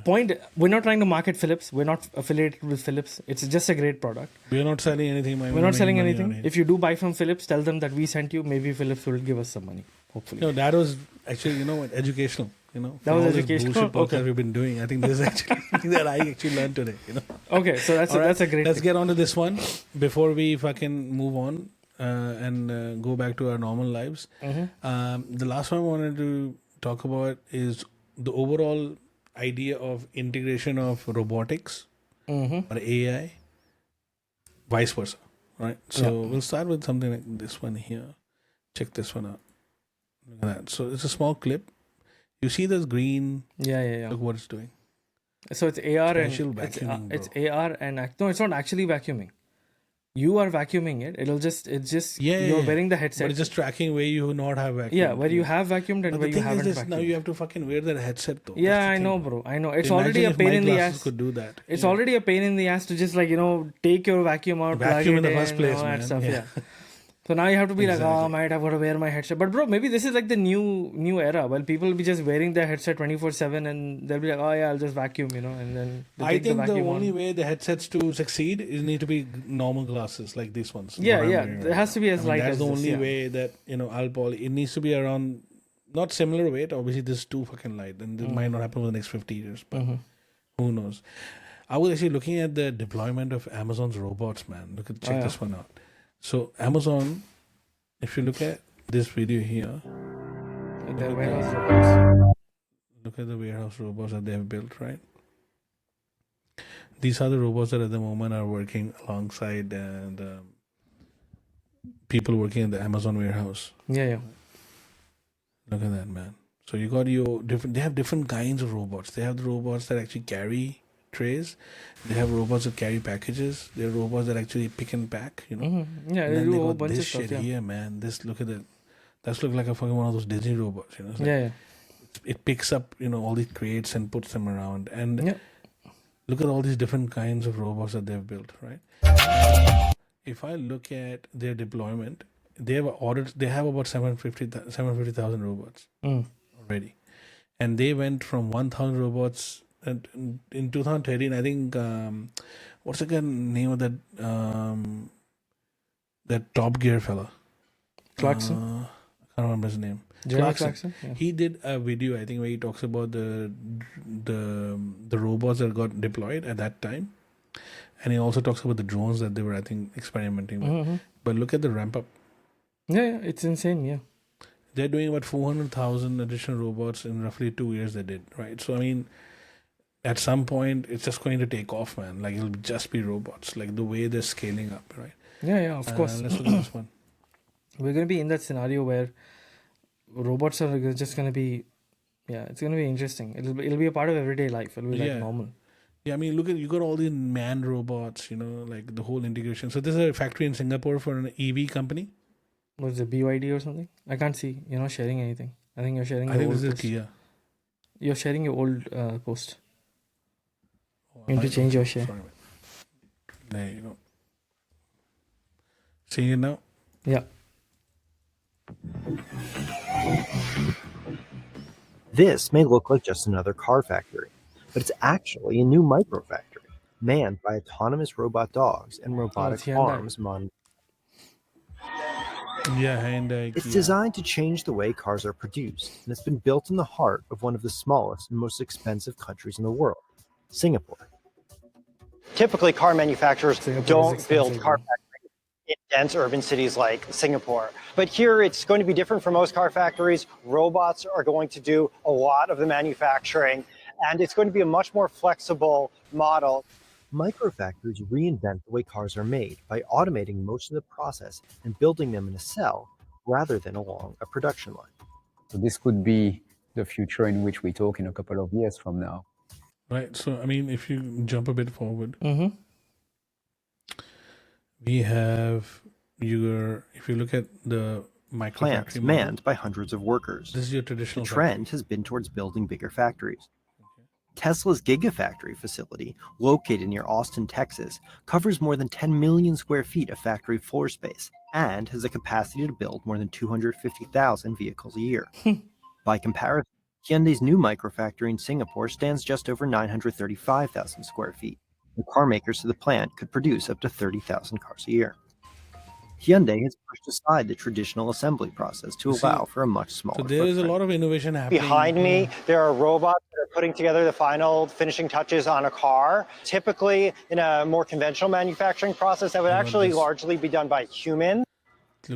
point. We're not trying to market Philips. We're not affiliated with Philips. It's just a great product. We're not selling anything. We're not selling anything. If you do buy from Philips, tell them that we sent you. Maybe Philips will give us some money. hopefully. No, that was actually, you know what, educational. You know, That was all this educational? bullshit podcast Okay. we've been doing. I think this is actually something that I actually learned today. You know. Okay, so that's a great. Let's thing. get on to this one before we fucking move on and go back to our normal lives. The last one I wanted to talk about is the overall idea of integration of robotics or AI, vice versa. Right. So we'll start with something like this one here. Check this one out. Look at that. So it's a small clip. You see this green? Yeah. Look what it's doing. So it's AR Spatial and vacuuming, it's AR and no, it's not actually vacuuming. You are vacuuming it. You're wearing the headset. But it's just tracking where you not have vacuumed. Yeah, where you have vacuumed and But where the you thing haven't is this, vacuumed. now you have to fucking wear that headset though. Yeah, I know, bro. I know. It's Imagine already a if pain my in the glasses ass. could do that. It's already a pain in the ass to just take your vacuum out, Vacuum plug in it the first place, all that man. stuff. Yeah. Yeah. So now you have to be Exactly. I might have got to wear my headset. But bro, maybe this is like the new era. Well, people will be just wearing their headset 24/7 and they'll be like, oh yeah, I'll just vacuum, and then they'll I take think the vacuum only on. way the headsets to succeed is need to be normal glasses like these ones. Yeah, what I'm yeah. wearing It right has to be now. as light that's as the this, only yeah. way that I'll probably. It needs to be around not similar weight. Obviously, this is too fucking light, and this might not happen for the next 50 years. But who knows? I was actually looking at the deployment of Amazon's robots, man. Check this one out. So Amazon, if you look at this video here, The warehouse robots. look at the warehouse robots that they have built, right? These are the robots that at the moment are working alongside and people working at the Amazon warehouse. Yeah. Look at that, man. So you got your different. They have different kinds of robots. They have the robots that actually carry trays. They have robots that carry packages. There are robots that actually pick and pack. Yeah, And they then do they a whole got bunch this of stuff. shit Yeah. here, man. Look at that. That's look like a fucking one of those Disney robots. It's like, Yeah. It picks up all these crates and puts them around. And Yeah. look at all these different kinds of robots that they've built, right? If I look at their deployment, they have about 750,000 robots already. And they went from 1,000 robots in 2013. I think, what's the name of that Top Gear fella? Clarkson? I can't remember his name. Jeremy Clarkson? Yeah. He did a video, I think, where he talks about the robots that got deployed at that time. And he also talks about the drones that they were, I think, experimenting with. But look at the ramp up. Yeah, it's insane. Yeah. They're doing about 400,000 additional robots in roughly 2 years they did, right? So, I mean, at some point, it's just going to take off, man. Like, it'll just be robots, like the way they're scaling up, right? Yeah, of course. Let's look at this one. We're going to be in that scenario where robots are just going to be, it's going to be interesting. It'll be a part of everyday life. It'll be like normal. Yeah, I mean, you got all these manned robots, like the whole integration. So this is a factory in Singapore for an EV company. Was it BYD or something? I can't see. You're not sharing anything. I think you're sharing I your think old this is post. Kia. You're sharing your old post. You need to change your share. Sorry, man. There you go. See it now? Yeah. This may look like just another car factory, but it's actually a new micro factory, manned by autonomous robot dogs and robotic it's Hyundai. arms. Yeah, and It's Kia. designed to change the way cars are produced, and it's been built in the heart of one of the smallest and most expensive countries in the world, Singapore. Typically, car manufacturers don't build car factories in dense urban cities like Singapore. But here, it's going to be different for most car factories. Robots are going to do a lot of the manufacturing, and it's going to be a much more flexible model. Microfactories reinvent the way cars are made by automating most of the process and building them in a cell rather than along a production line. So this could be the future in which we talk in a couple of years from now. Right. So, I mean, if you jump a bit forward, we have if you look at the Plants microfactory manned by hundreds of workers. This is your traditional The trend has been towards building bigger factories. Tesla's Gigafactory facility, located near Austin, Texas, covers more than 10 million square feet of factory floor space and has a capacity to build more than 250,000 vehicles a year. By comparison, Hyundai's new microfactory in Singapore stands just over 935,000 square feet. The car makers to the plant could produce up to 30,000 cars a year. Hyundai has pushed aside the traditional assembly process to allow for a much smaller So there is a footprint. lot of innovation happening. Behind me, there are robots that are putting together the final finishing touches on a car. Typically, in a more conventional manufacturing process, that would actually largely be done by humans.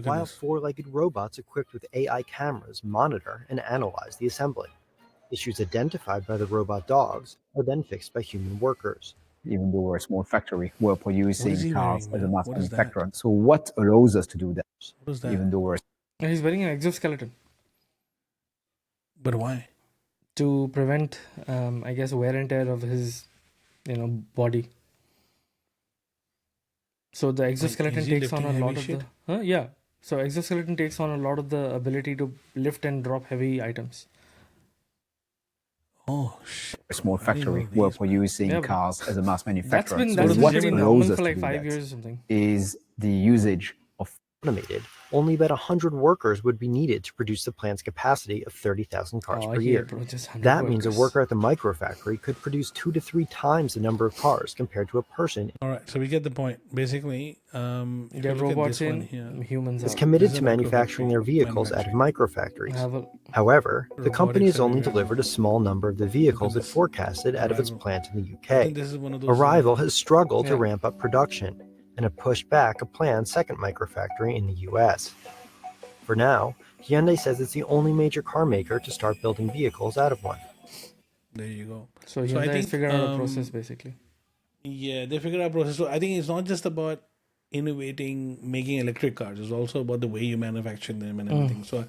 While four-legged robots equipped with AI cameras monitor and analyze the assembly. Issues identified by the robot dogs are then fixed by human workers. Even though we're a small factory, we're producing he cars wearing, as a man? mass What is that? manufacturer. So what allows us to do that? What is that? Even though we're He's wearing an exoskeleton. But why? To prevent, I guess, wear and tear of his, body. So the exoskeleton is he takes on a lifting lot heavy of the. Yeah. So exoskeleton takes on a lot of the ability to lift and drop heavy items. Oh, a small factory, we're producing cars as a mass manufacturer. That's what been allows normal us for to like do 5 that years or something. is the usage of automated. Only about 100 workers would be needed to produce the plant's capacity of 30,000 cars per year. That means a worker at the microfactory could produce 2 to 3 times the number of cars compared to a person. All right, so we get the point. Basically, if you look robots at this in, one here, humans is out. committed This is to a manufacturing their vehicles out of microfactories. However, the company has only delivered a small number of the vehicles it forecasted out of its plant in the UK. this is one of those, Arrival has struggled to ramp up production and have pushed back a planned second microfactory in the US. For now, Hyundai says it's the only major car maker to start building vehicles out of one. There you go. So Hyundai has figured out a process basically. Yeah, they figured out a process. So I think it's not just about innovating, making electric cars. It's also about the way you manufacture them and everything. So,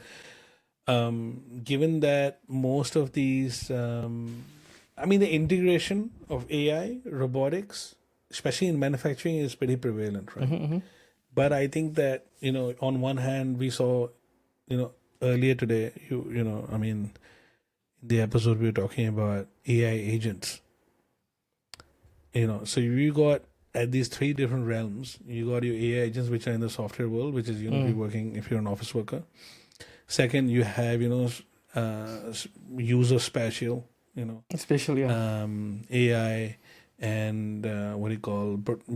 given that most of these, the integration of AI, robotics, especially in manufacturing, is pretty prevalent, right? But I think that, on one hand, we saw, earlier today, in the episode we were talking about AI agents. So you got at these 3 different realms. You got your AI agents, which are in the software world, which is, if you're working, if you're an office worker. Second, you have, user spatial, Spatial, AI and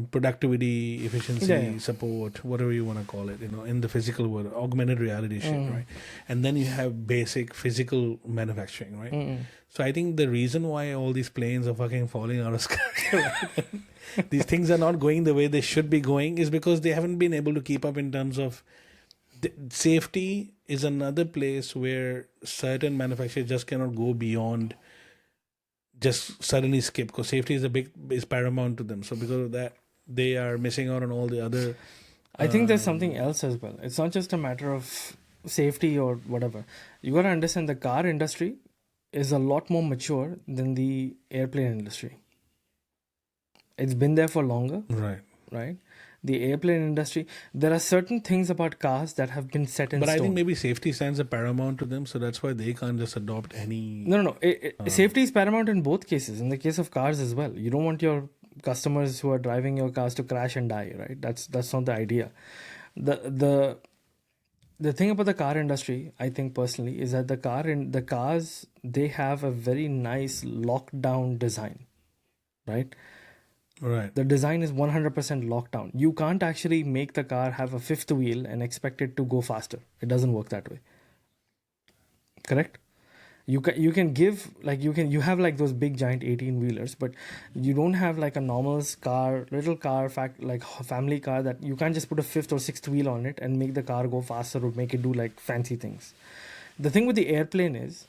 productivity, efficiency, support, whatever you want to call it, in the physical world, augmented reality shit, right? And then you have basic physical manufacturing, right? So I think the reason why all these planes are fucking falling out of sky, right? These things are not going the way they should be going is because they haven't been able to keep up in terms of safety. Is another place where certain manufacturers just cannot go beyond just suddenly skip, because safety is paramount to them. So because of that, they are missing out on all the other. I think there's something else as well. It's not just a matter of safety or whatever. You got to understand the car industry is a lot more mature than the airplane industry. It's been there for longer. Right. The airplane industry, there are certain things about cars that have been set in But stone. I think maybe safety stands a paramount to them, so that's why they can't just adopt any. No. Safety is paramount in both cases. In the case of cars as well, you don't want your customers who are driving your cars to crash and die, right? That's not the idea. The thing about the car industry, I think personally, is that the cars they have a very nice lockdown design, right? Right. The design is 100% locked down. You can't actually make the car have a fifth wheel and expect it to go faster. It doesn't work that way. Correct? You can give you have like those big giant 18 wheelers, but you don't have like a normal car, little car, like family car that you can't just put a fifth or sixth wheel on it and make the car go faster or make it do like fancy things. The thing with the airplane is,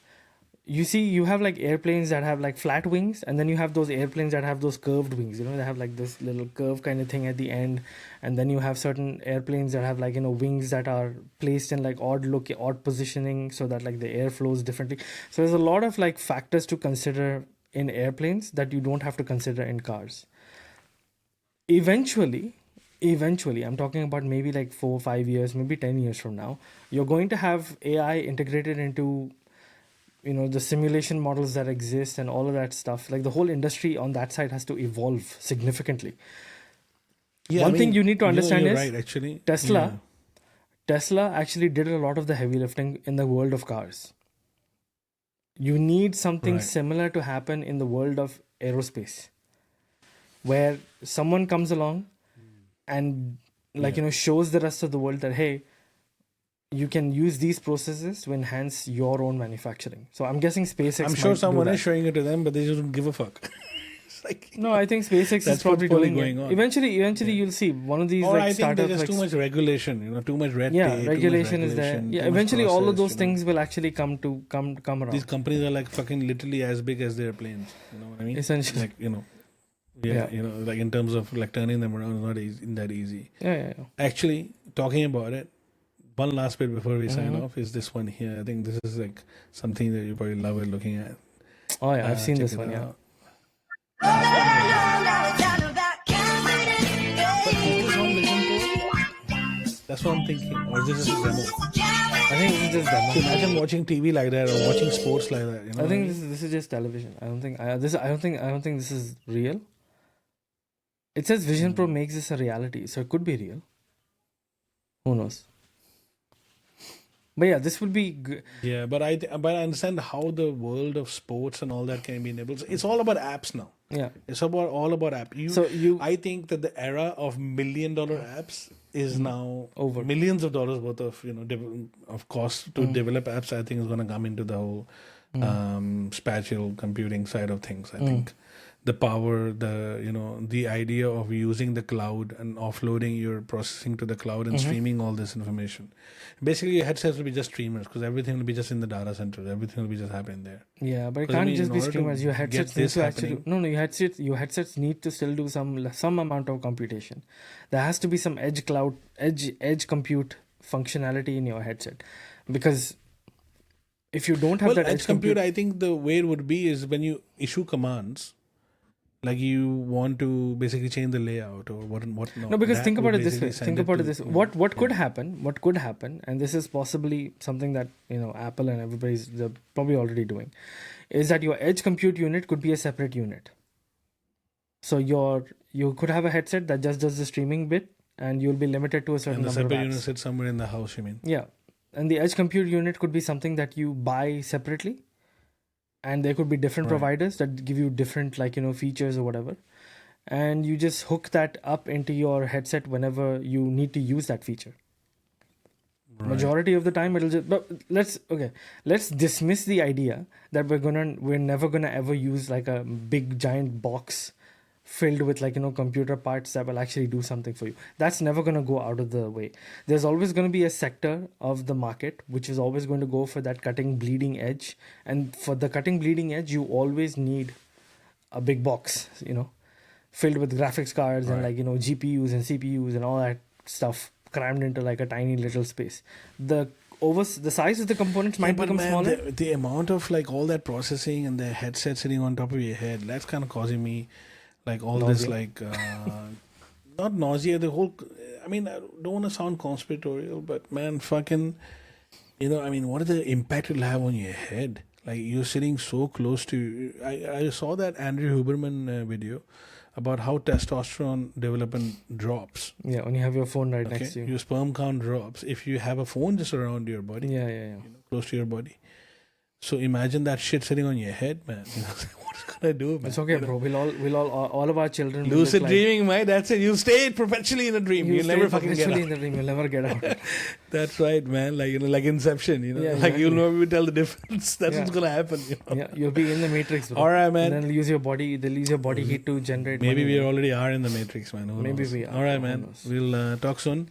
you have like airplanes that have like flat wings, and then you have those airplanes that have those curved wings. They have like this little curve kind of thing at the end, and then you have certain airplanes that have like wings that are placed in like odd positioning so that like the air flows differently. So there's a lot of like factors to consider in airplanes that you don't have to consider in cars. Eventually, I'm talking about maybe like 4 or 5 years, maybe 10 years from now, you're going to have AI integrated into the simulation models that exist and all of that stuff. Like the whole industry on that side has to evolve significantly. One thing you need to understand is right, actually. Tesla actually did a lot of the heavy lifting in the world of cars. You need something similar to happen in the world of aerospace, where someone comes along and shows the rest of the world that, hey, you can use these processes to enhance your own manufacturing. So I'm guessing SpaceX. I'm sure someone is showing it to them, but they just don't give a fuck. No, I think SpaceX is probably doing it. Eventually, you'll see one of these or I think startups. There's just too much regulation, too much red tape. Yeah, regulation is there. Yeah, eventually all of those things will actually come around. These companies are like fucking literally as big as their planes. You know what I mean? Essentially. Like in terms of like turning them around is not that easy. Yeah. Actually, talking about it, one last bit before we sign off is this one here. I think this is like something that you probably love it looking at. Oh yeah, I've seen this one. Yeah. That's what I'm thinking. Or is this just a demo? I think this is just demo. So imagine watching TV like that or watching sports like that. You know I think this is just television. I don't think this is real. It says Vision Pro makes this a reality, so it could be real. Who knows? But yeah, this would be good. Yeah, but I understand how the world of sports and all that can be enabled. It's all about apps now. Yeah, it's all about app. I think that the era of $1 million apps is now over. Millions of dollars worth of of cost to develop apps. I think is going to come into the whole spatial computing side of things. I think the power, the idea of using the cloud and offloading your processing to the cloud and streaming all this information. Basically, your headsets will be just streamers because everything will be just in the data center. Everything will be just happening there. Yeah, but it can't just be streamers. Your headsets need to actually your headsets need to still do some amount of computation. There has to be some edge compute functionality in your headset, because if you don't have that edge compute, I think the way it would be is when you issue commands. Like you want to basically change the layout or what not. No, because think about it this way. Think about it this way. What could happen, and this is possibly something that Apple and everybody's probably already doing, is that your edge compute unit could be a separate unit. So you could have a headset that just does the streaming bit, and you'll be limited to a certain number of apps. The separate unit sits somewhere in the house, you mean? Yeah, and the edge compute unit could be something that you buy separately. And there could be different providers that give you different features or whatever, and you just hook that up into your headset whenever you need to use that feature. Majority of the time it'll just. But let's dismiss the idea that we're never gonna ever use like a big giant box filled with computer parts that will actually do something for you. That's never going to go out of the way. There's always going to be a sector of the market which is always going to go for that cutting bleeding edge, and for the cutting bleeding edge you always need a big box filled with graphics cards and GPUs and CPUs and all that stuff crammed into like a tiny little space. The size of the components might become smaller. The amount of all that processing and the headset sitting on top of your head, that's kind of causing me all nausea. This not nausea, the whole, I don't want to sound conspiratorial, but man, fucking, what is the impact it'll have on your head? Like you're sitting so close to, I saw that Andrew Huberman video about how testosterone development drops. Yeah, when you have your phone right next to you. Your sperm count drops if you have a phone just around your body. Yeah. Close to your body. So imagine that shit sitting on your head, man. What is gonna do, man? It's okay, bro. We'll all of our children. Lucid dreaming, mate. That's it. You'll stay perpetually in a dream. You'll never fucking get out. In the dream. You'll never get out. That's right, man. Like Inception. You'll never tell the difference. That's what's gonna happen. Yeah, you'll be in the Matrix, bro. All right, man. And then they'll use your body heat to generate. Maybe we already are in the Matrix, man. Maybe we are. All right, man. We'll talk soon.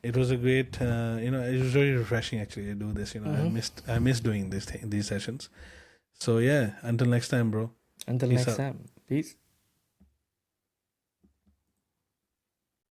It was a great, it was very refreshing actually to do this. I miss doing these sessions. So yeah, until next time, bro. Until next time. Peace.